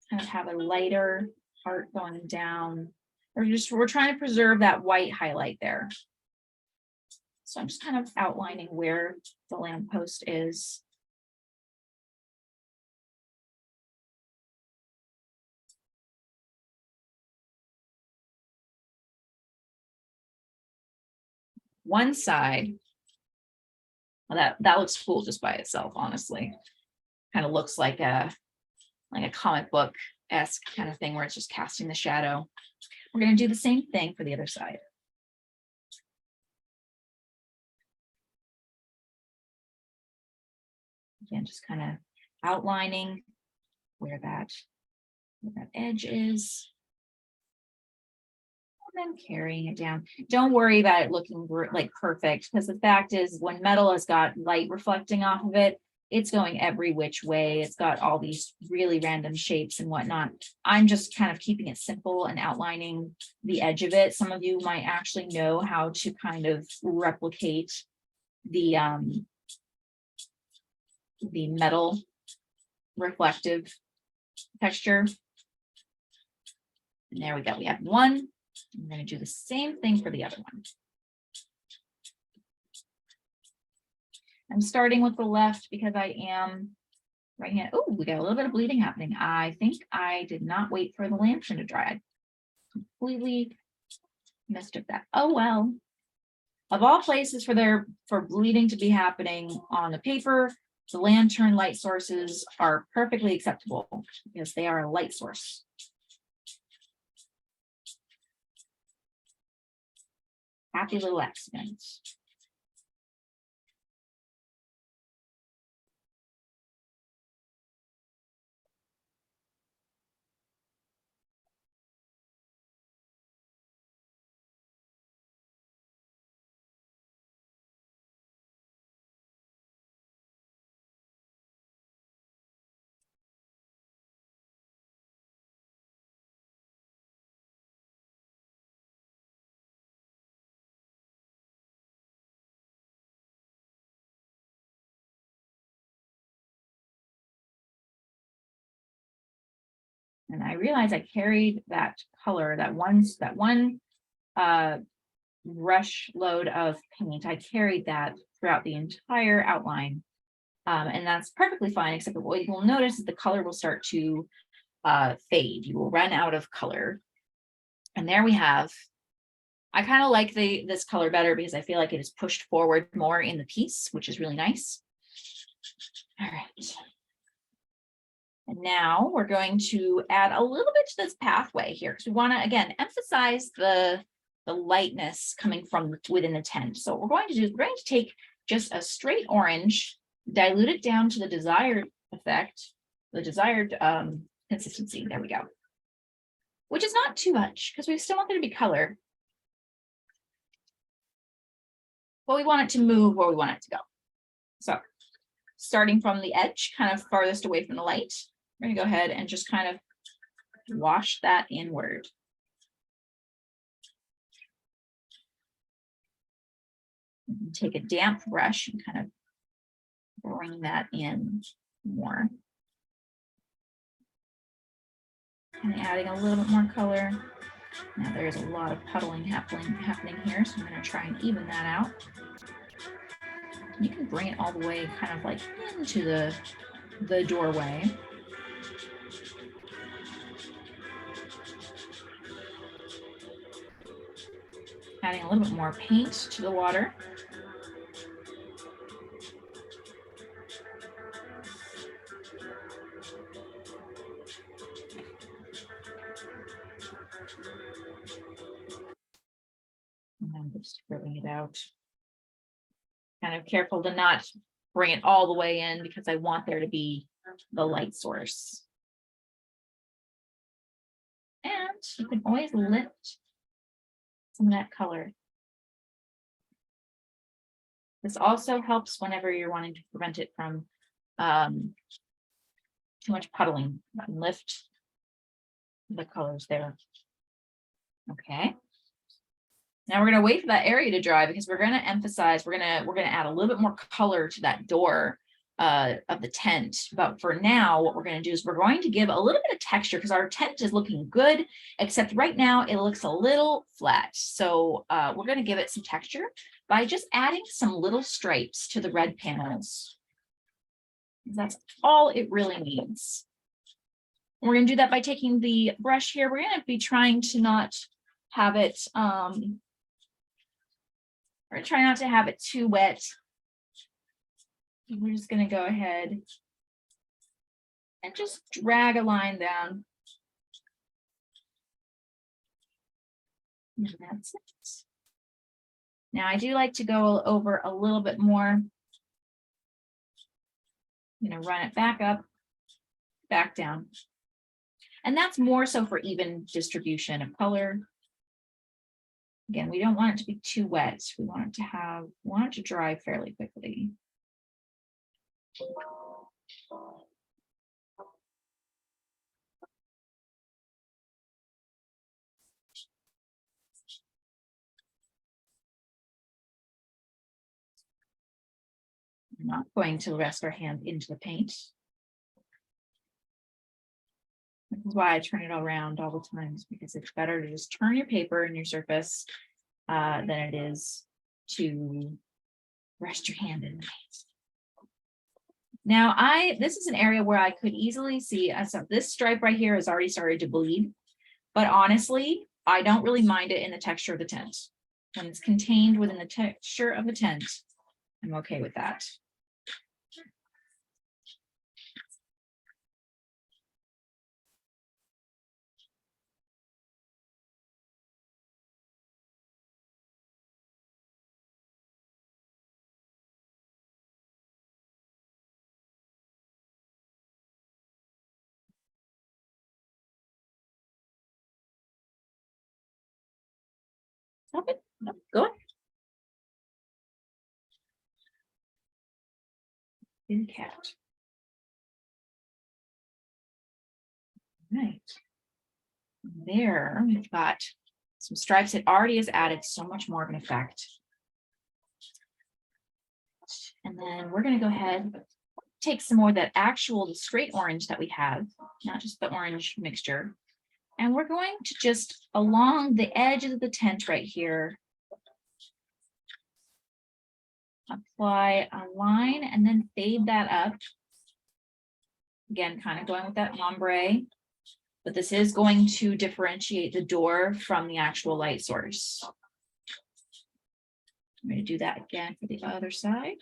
Kind of have a lighter part going down. We're trying to preserve that white highlight there. So I'm just kind of outlining where the lamppost is. One side, well, that looks cool just by itself, honestly. Kind of looks like a comic book-esque kind of thing where it's just casting the shadow. We're going to do the same thing for the other side. Again, just kind of outlining where that edge is. And then carrying it down. Don't worry about it looking like perfect, because the fact is when metal has got light reflecting off of it, it's going every which way. It's got all these really random shapes and whatnot. I'm just kind of keeping it simple and outlining the edge of it. Some of you might actually know how to kind of replicate the metal reflective texture. And there we go. We have one. I'm going to do the same thing for the other one. I'm starting with the left because I am right hand. Oh, we got a little bit of bleeding happening. I think I did not wait for the lantern to dry. I completely missed it that. Oh, well. Of all places for bleeding to be happening on the paper, the lantern light sources are perfectly acceptable because they are a light source. Happy little accidents. And I realized I carried that color, that one brush load of paint. I carried that throughout the entire outline. And that's perfectly fine, except that what you will notice is the color will start to fade. You will run out of color. And there we have, I kind of like this color better because I feel like it is pushed forward more in the piece, which is really nice. All right. And now we're going to add a little bit to this pathway here because we want to, again, emphasize the lightness coming from within the tent. So what we're going to do is we're going to take just a straight orange, dilute it down to the desired effect, the desired consistency. There we go. Which is not too much because we still want there to be color. But we want it to move where we want it to go. So starting from the edge, kind of farthest away from the light, we're going to go ahead and just kind of wash that inward. Take a damp brush and kind of bring that in more. And adding a little bit more color. Now there's a lot of puddling happening here, so I'm going to try and even that out. You can bring it all the way kind of like into the doorway. Adding a little bit more paint to the water. And I'm just spreading it out. Kind of careful to not bring it all the way in because I want there to be the light source. And you can always lift some of that color. This also helps whenever you're wanting to prevent it from too much puddling. Lift the colors there. Okay. Now we're going to wait for that area to dry because we're going to emphasize, we're going to add a little bit more color to that door of the tent. But for now, what we're going to do is we're going to give a little bit of texture because our tent is looking good, except right now it looks a little flat. So we're going to give it some texture by just adding some little stripes to the red panels. That's all it really needs. And we're going to do that by taking the brush here. We're going to be trying to not have it, we're going to try not to have it too wet. We're just going to go ahead and just drag a line down. And that's it. Now I do like to go over a little bit more. I'm going to run it back up, back down. And that's more so for even distribution of color. Again, we don't want it to be too wet. We want it to dry fairly quickly. We're not going to rest our hand into the paint. This is why I turn it around all the time, because it's better to just turn your paper and your surface than it is to rest your hand in the paint. Now, this is an area where I could easily see, so this stripe right here has already started to bleed, but honestly, I don't really mind it in the texture of the tent. When it's contained within the texture of the tent, I'm okay with that. Stop it. No, go on. In cat. Right. There, we've got some stripes. It already has added so much more of an effect. And then we're going to go ahead take some more of that actual, the straight orange that we have, not just the orange mixture. And we're going to just along the edge of the tent right here, apply a line and then fade that up. Again, kind of going with that ombre, but this is going to differentiate the door from the actual light source. I'm going to do that again for the other side.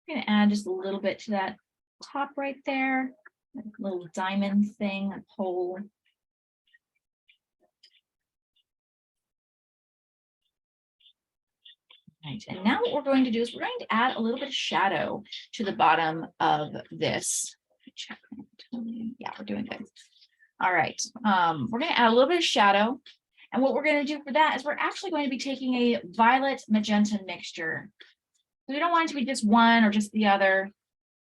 I'm going to add just a little bit to that top right there, a little diamond thing, a pole. Right, and now what we're going to do is we're going to add a little bit of shadow to the bottom of this. Yeah, we're doing good. All right, we're going to add a little bit of shadow. And what we're going to do for that is we're actually going to be taking a violet magenta mixture. We don't want it to be just one or just the other.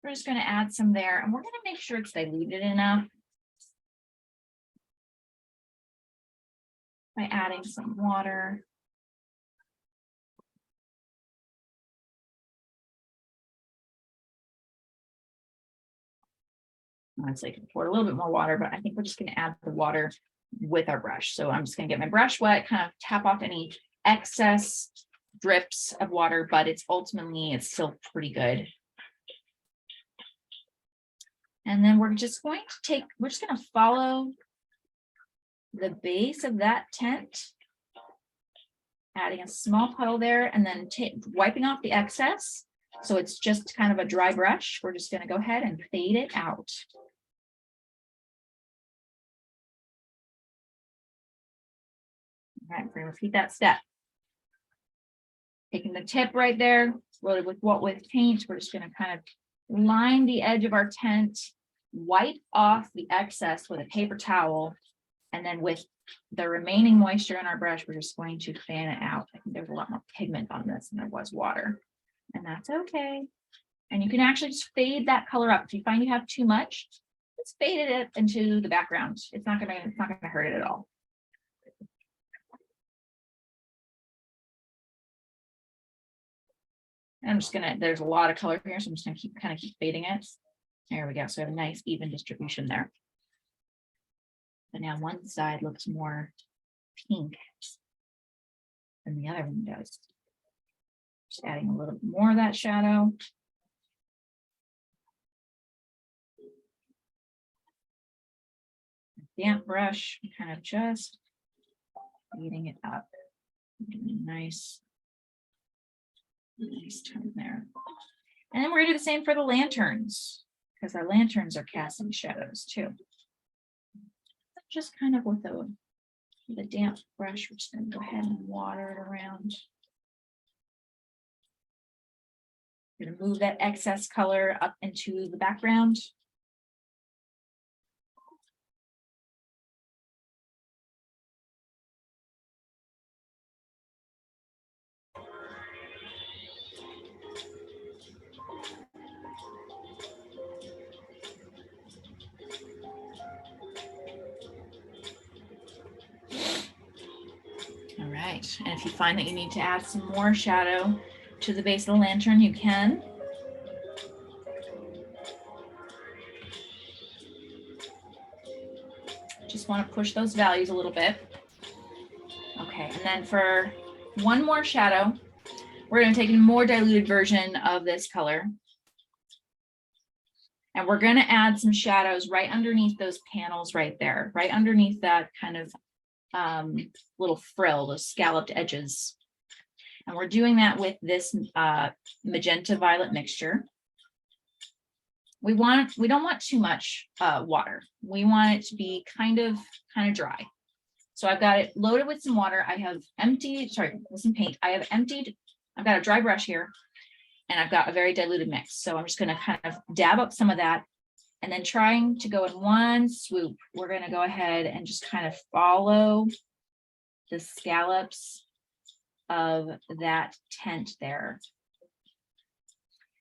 We're just going to add some there, and we're going to make sure it's diluted enough by adding some water. Honestly, I can pour a little bit more water, but I think we're just going to add the water with our brush. So I'm just going to get my brush wet, kind of tap off any excess drips of water, but it's still pretty good. And then we're just going to follow the base of that tent, adding a small puddle there, and then wiping off the excess. So it's just kind of a dry brush. We're just going to go ahead and fade it out. All right, we're going to repeat that step. Taking the tip right there, loaded with paint, we're just going to kind of line the edge of our tent, wipe off the excess with a paper towel, and then with the remaining moisture in our brush, we're just going to fan it out. I think there's a lot more pigment on this than there was water, and that's okay. And you can actually just fade that color up. If you find you have too much, just fade it into the background. It's not gonna hurt it at all. And I'm just gonna, there's a lot of color here, so I'm just gonna keep fading it. There we go. So we have a nice even distribution there. But now one side looks more pink than the other one does. Just adding a little bit more of that shadow. Damp brush, kind of just beating it up. Nice tone there. And then we're gonna do the same for the lanterns, because our lanterns are casting shadows too. Just kind of with a damp brush, we're just gonna go ahead and water it around. We're gonna move that excess color up into the background. All right, and if you find that you need to add some more shadow to the base of the lantern, you can. Just want to push those values a little bit. Okay, and then for one more shadow, we're going to take a more diluted version of this color. And we're going to add some shadows right underneath those panels right there, right underneath that kind of little frill, those scalloped edges. And we're doing that with this magenta violet mixture. We don't want too much water. We want it to be kind of dry. So I've got it loaded with some water. I have emptied, with some paint. I've got a dry brush here, and I've got a very diluted mix. So I'm just going to kind of dab up some of that, and then trying to go in one swoop, we're going to go ahead and just kind of follow the scallops of that tent there.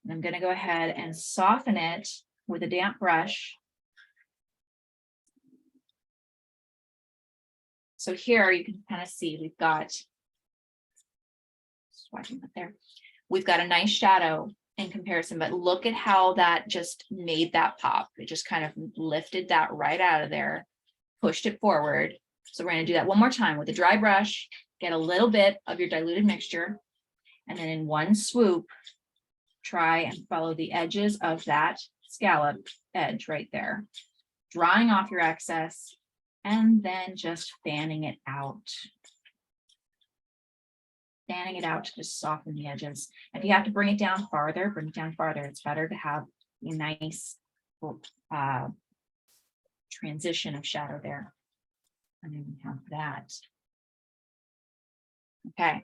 And I'm going to go ahead and soften it with a damp brush. So here you can kind of see we've got, swiping up there, we've got a nice shadow in comparison, but look at how that just made that pop. It just kind of lifted that right out of there, pushed it forward. So we're going to do that one more time with a dry brush, get a little bit of your diluted mixture, and then in one swoop, try and follow the edges of that scallop edge right there, drying off your excess, and then just fanning it out. Fanning it out to just soften the edges. If you have to bring it down farther, bring it down farther. It's better to have a nice transition of shadow there. And then we have that. Okay.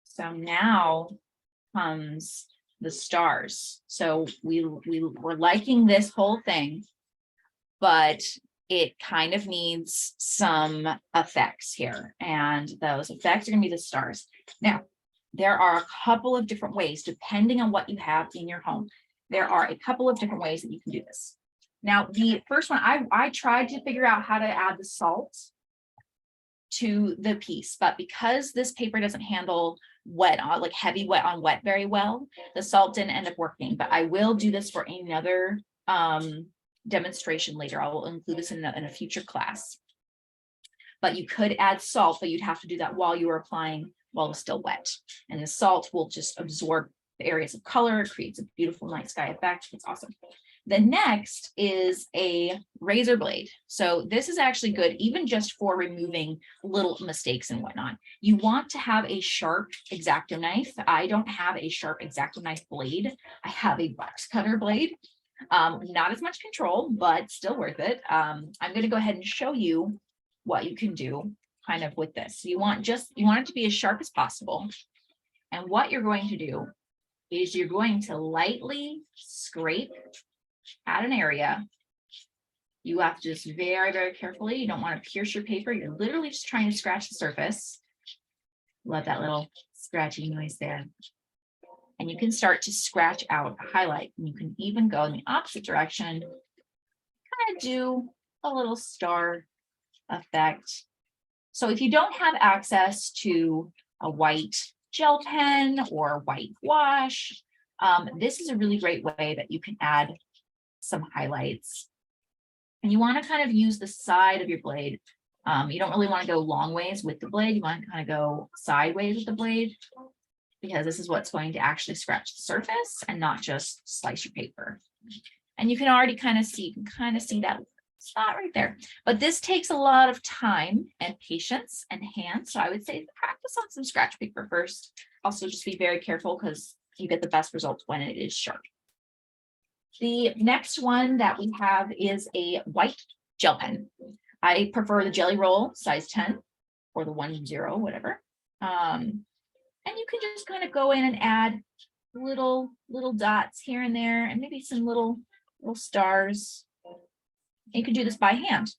So now comes the stars. So we're liking this whole thing, but it kind of needs some effects here. And those effects are going to be the stars. Now, there are a couple of different ways, depending on what you have in your home. There are a couple of different ways that you can do this. Now, the first one, I tried to figure out how to add the salt to the piece, but because this paper doesn't handle wet on, like heavy wet on wet very well, the salt didn't end up working. But I will do this for another demonstration later. I will include this in a future class. But you could add salt, but you'd have to do that while you were applying while it's still wet. And the salt will just absorb the areas of color. It creates a beautiful night sky effect. It's awesome. The next is a razor blade. So this is actually good, even just for removing little mistakes and whatnot. You want to have a sharp X-Acto knife. I don't have a sharp X-Acto knife blade. I have a box cutter blade. Not as much control, but still worth it. I'm going to go ahead and show you what you can do kind of with this. You want it to be as sharp as possible. And what you're going to do is you're going to lightly scrape at an area. You have to just very, very carefully. You don't want to pierce your paper. You're literally just trying to scratch the surface. Love that little scratchy noise there. And you can start to scratch out a highlight. And you can even go in the opposite direction, kind of do a little star effect. So if you don't have access to a white gel pen or white gouache, this is a really great way that you can add some highlights. And you want to kind of use the side of your blade. You don't really want to go long ways with the blade. You want to kind of go sideways with the blade, because this is what's going to actually scratch the surface and not just slice your paper. And you can already kind of see that spot right there. But this takes a lot of time and patience and hands. So I would say practice on some scratch paper first. Also, just be very careful because you get the best results when it is sharp. The next one that we have is a white gel pen. I prefer the Jelly Roll size 10 or the 1-0, whatever. And you can just kind of go in and add little dots here and there, and maybe some little stars. You can do this by hand,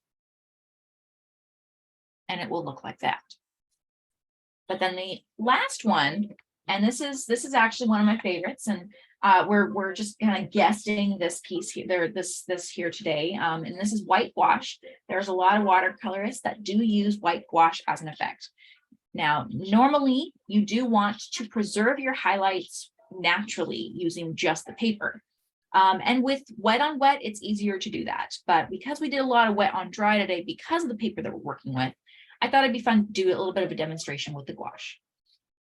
and it will look like that. But then the last one, and this is actually one of my favorites, and we're just kind of guessing this piece here, this here today, and this is white gouache. There's a lot of watercolorists that do use white gouache as an effect. Now, normally you do want to preserve your highlights naturally using just the paper. And with wet on wet, it's easier to do that. But because we did a lot of wet on dry today, because of the paper that we're working with, I thought it'd be fun to do a little bit of a demonstration with the gouache.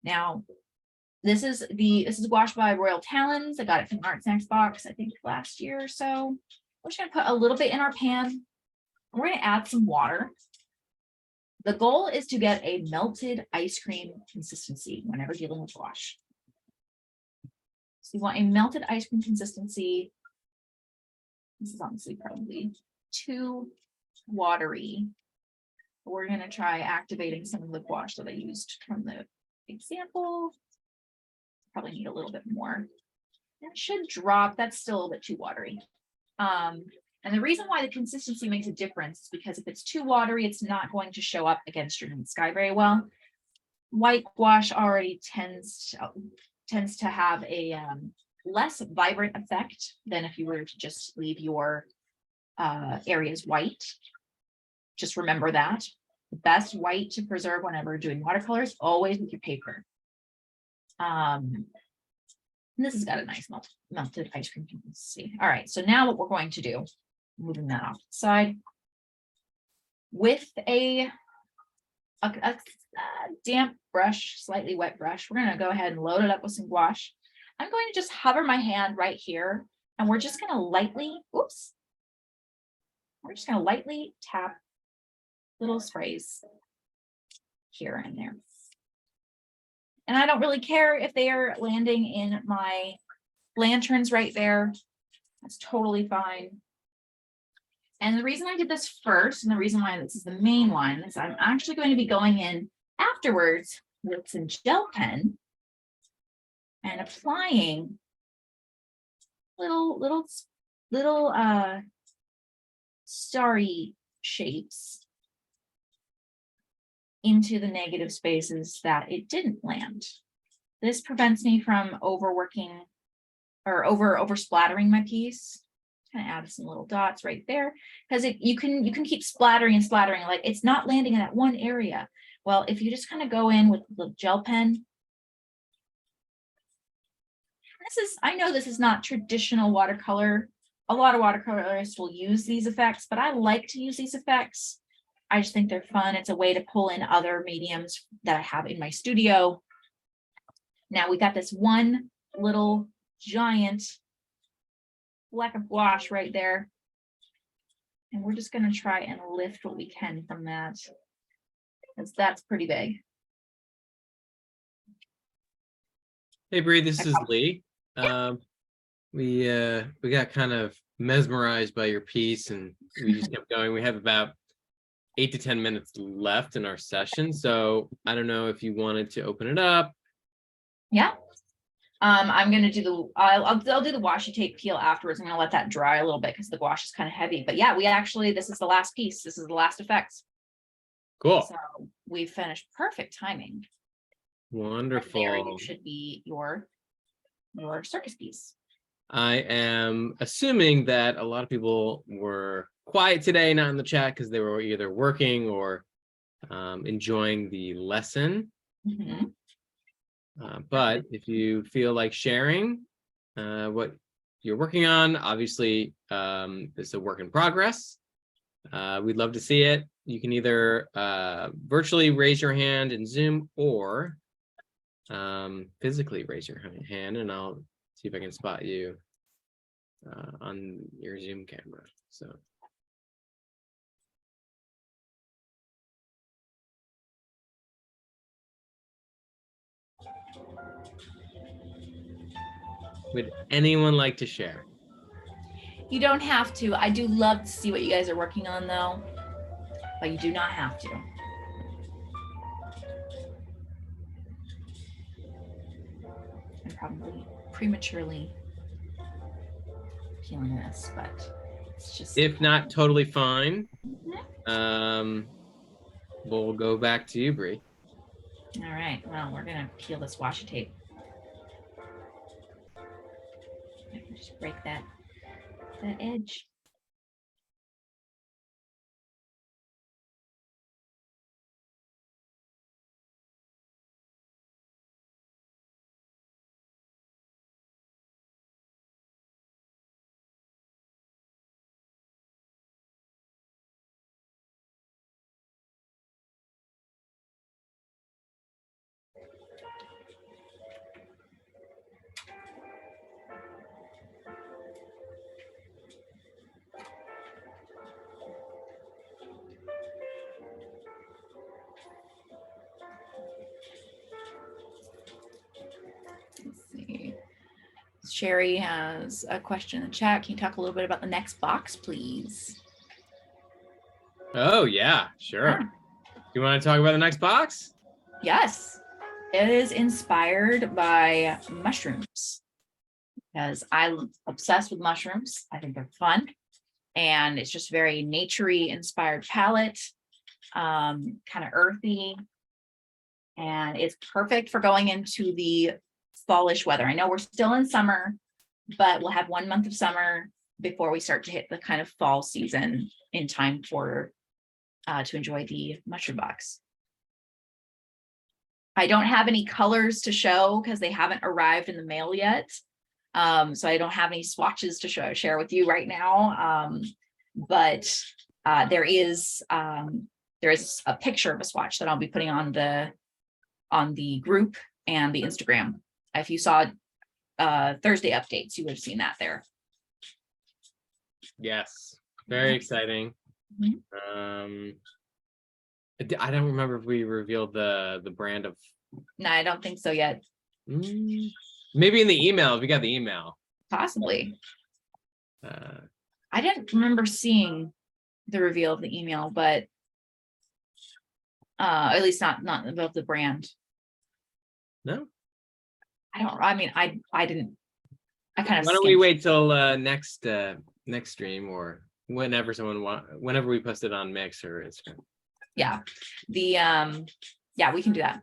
Now, this is gouache by Royal Talons. I got it from ArtSnacks box, I think last year or so. We're just gonna put a little bit in our pan. We're gonna add some water. The goal is to get a melted ice cream consistency whenever dealing with gouache. So you want a melted ice cream consistency. This is honestly probably too watery. We're going to try activating some of the gouache that I used from the example. Probably need a little bit more. It should drop. That's still a little bit too watery. And the reason why the consistency makes a difference is because if it's too watery, it's not going to show up against your night sky very well. White gouache already tends to have a less vibrant effect than if you were to just leave your areas white. just remember that. The best white to preserve whenever doing watercolors, always with your paper. This has got a nice melted ice cream. Let's see. All right, so now what we're going to do, moving that off the side, with a damp brush, slightly wet brush, we're going to go ahead and load it up with some gouache. I'm going to just hover my hand right here, and we're just going to lightly, we're just going to lightly tap little sprays here and there. And I don't really care if they are landing in my lanterns right there. That's totally fine. And the reason I did this first, and the reason why this is the main one, is I'm actually going to be going in afterwards with some gel pen and applying little starry shapes into the negative spaces that it didn't land. This prevents me from overworking or over splattering my piece. Kind of add some little dots right there, because you can keep splattering and splattering, like it's not landing in that one area. Well, if you just kind of go in with the gel pen, I know this is not traditional watercolor. A lot of watercolorists will use these effects, but I like to use these effects. I just think they're fun. It's a way to pull in other mediums that I have in my studio. Now we got this one little giant fleck of gouache right there. And we're just going to try and lift what we can from that, because that's pretty big. Hey Bree, this is Lee. We got kind of mesmerized by your piece, and we just kept going. We have about 8 to 10 minutes left in our session, so I don't know if you wanted to open it up. Yeah. I'm gonna do I'll do the washi tape peel afterwards. I'm gonna let that dry a little bit because the gouache is kind of heavy. But yeah, this is the last piece. This is the last effects. Cool. So we finished. Perfect timing. Wonderful. There you should be your circus piece. I am assuming that a lot of people were quiet today, not in the chat, because they were either working or enjoying the lesson. Mm-hmm. But if you feel like sharing what you're working on, obviously it's a work in progress. We'd love to see it. You can either virtually raise your hand in Zoom or physically raise your hand, and I'll see if I can spot you on your Zoom camera. So. Would anyone like to share? You don't have to. I do love to see what you guys are working on though, but you do not have to. I'm probably prematurely peeling this, but it's just. If not, totally fine. We'll go back to you, Bree. All right. Well, we're gonna peel this washi tape. Just break that edge. Let's see. Sherry has a question in the chat. Can you talk a little bit about the next box, please? Oh, yeah, sure. Yeah. You want to talk about the next box? Yes. It is inspired by mushrooms, because I'm obsessed with mushrooms. I think they're fun. And it's just very nature-y inspired palette, kind of earthy. And it's perfect for going into the fallish weather. I know we're still in summer, but we'll have 1 month of summer before we start to hit the kind of fall season in time for to enjoy the mushroom box. I don't have any colors to show because they haven't arrived in the mail yet. So I don't have any swatches to share with you right now. But there is a picture of a swatch that I'll be putting on the group and the Instagram. If you saw Thursday updates, you would have seen that there. Yes, very exciting. I don't remember if we revealed the brand of. No, I don't think so yet. Maybe in the email, if we got the email. Possibly. I didn't remember seeing the reveal of the email, but at least not about the brand. No. I didn't. I kind of. Why don't we wait till next stream, or whenever whenever we post it on Mix or Instagram. Yeah, yeah, we can do that.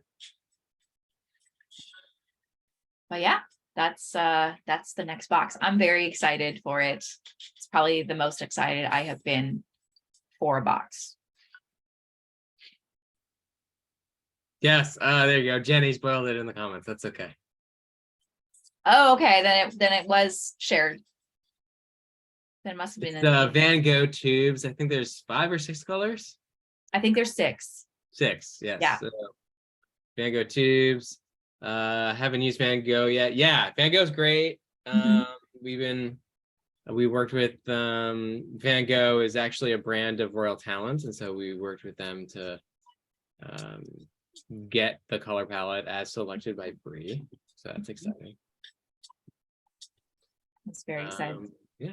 But yeah, that's the next box. I'm very excited for it. It's probably the most excited I have been for a box. Yes, there you go. Jenny spoiled it in the comments. That's okay. Oh, okay. Then it was shared. Then it must have been the Van Gogh tubes. I think there's 5 or 6 colors. I think there's 6. 6, yes. Yeah. So, Van Gogh tubes. Haven't used Van Gogh yet. Yeah, Van Gogh's great. We worked with Van Gogh is actually a brand of Royal Talents, and so we worked with them to get the color palette as selected by Bree. So that's exciting. That's very exciting. Yeah.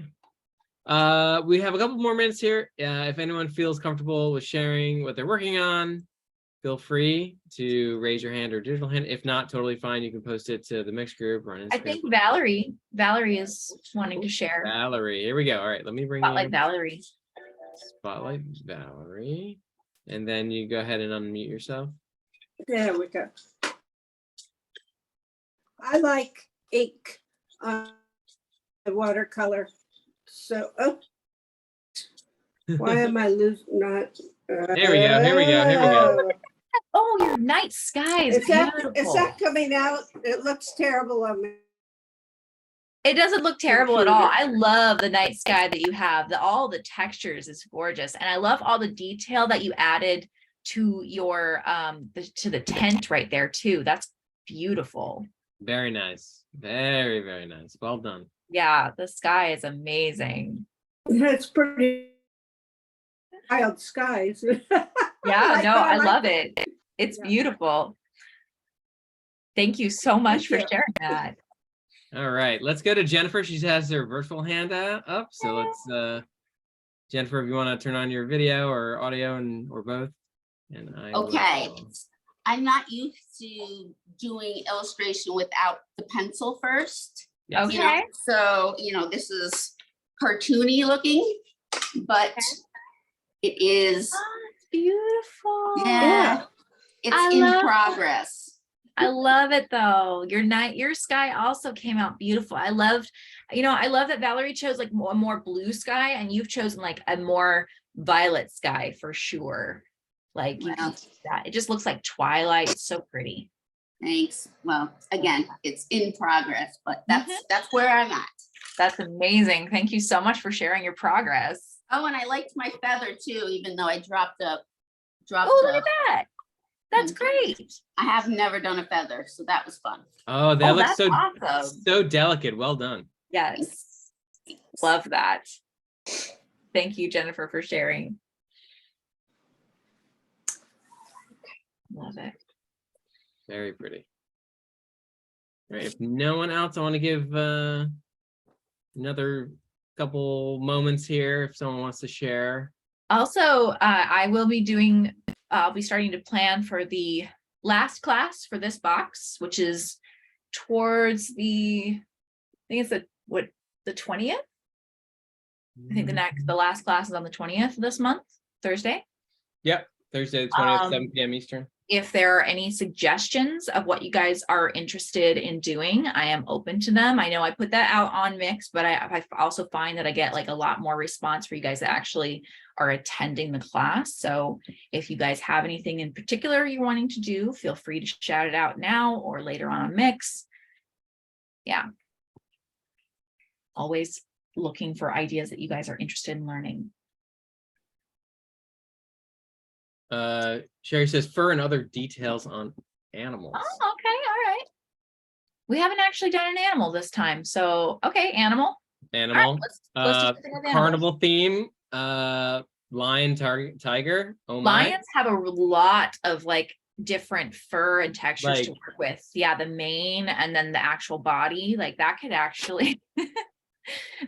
We have a couple more minutes here. If anyone feels comfortable with sharing what they're working on, feel free to raise your hand or digital hand. If not, totally fine. You can post it to the Mix group or on Instagram. I think Valerie is wanting to share. Valerie, here we go. All right, let me bring Spotlight in Valerie. Spotlight Valerie. And then you go ahead and unmute yourself. There we go. I like ink on the watercolor. So, why am I losing? Not. Here we go. Here we go. Here we go. Oh, your night sky is beautiful. Is that coming out? It looks terrible on me. It doesn't look terrible at all. I love the night sky that you have. All the textures is gorgeous, and I love all the detail that you added to your to the tent right there too. That's beautiful. Very nice. Very, very nice. Well done. Yeah, the sky is amazing. It's pretty wild skies. Yeah, no, I love it. It's beautiful. Thank you so much for sharing that. All right, let's go to Jennifer. She has her virtual hand up. So let's, Jennifer, if you want to turn on your video or audio or both. And okay. I'm not used to doing illustration without the pencil first. Yes. Okay. You know? So, this is cartoony looking, but it is beautiful. Yeah. It's in progress. I love it though. Your sky also came out beautiful. I love that Valerie chose like a more blue sky, and you've chosen like a more violet sky for sure. Like you can see that. It just looks like twilight. It's so pretty. Thanks. Well, again, it's in progress, but that's where I'm at. That's amazing. Thank you so much for sharing your progress. Oh, and I liked my feather too, even though I dropped. Oh, look at that. That's great. I have never done a feather, so that was fun. Oh, that looks so awesome. So delicate. Well done. Yes. Love that. Thank you, Jennifer, for sharing. Love it. Very pretty. All right. If no one else, I want to give another couple moments here if someone wants to share. Also, I'll be starting to plan for the last class for this box, which is towards I think it's the 20th. I think the last class is on the 20th of this month, Thursday. Yep, Thursday the 20th, 7 p.m. Eastern. if there are any suggestions of what you guys are interested in doing, I am open to them. I know I put that out on Mix, but I also find that I get like a lot more response for you guys that actually are attending the class. So if you guys have anything in particular you're wanting to do, feel free to shout it out now or later on Mix. Yeah. Always looking for ideas that you guys are interested in learning. Sherry says fur and other details on animals. Oh, okay, all right. We haven't actually done an animal this time, so okay, animal. All right, Animal. let's do something with animals. Carnival theme. Lion, tiger. Oh my. Lions have a lot of like different fur and textures to Like- work with. Yeah, the mane and then the actual body, like that could actually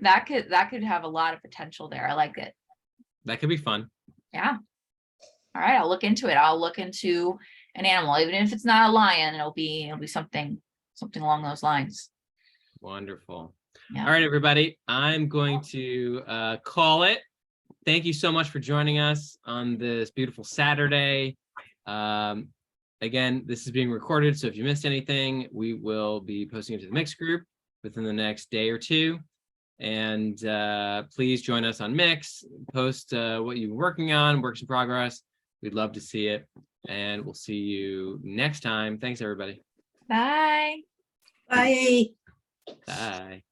that could have a lot of potential there. I like it. That could be fun. Yeah. All right, I'll look into it. I'll look into an animal, even if it's not a lion, it'll be something along those lines. Wonderful. Yeah. All right, everybody. I'm going to call it. Thank you so much for joining us on this beautiful Saturday. Again, this is being recorded, so if you missed anything, we will be posting it to the Mix group within the next day or two. And please join us on Mix. Post what you're working on, works in progress. We'd love to see it. And we'll see you next time. Thanks, everybody. Bye. Bye. Bye.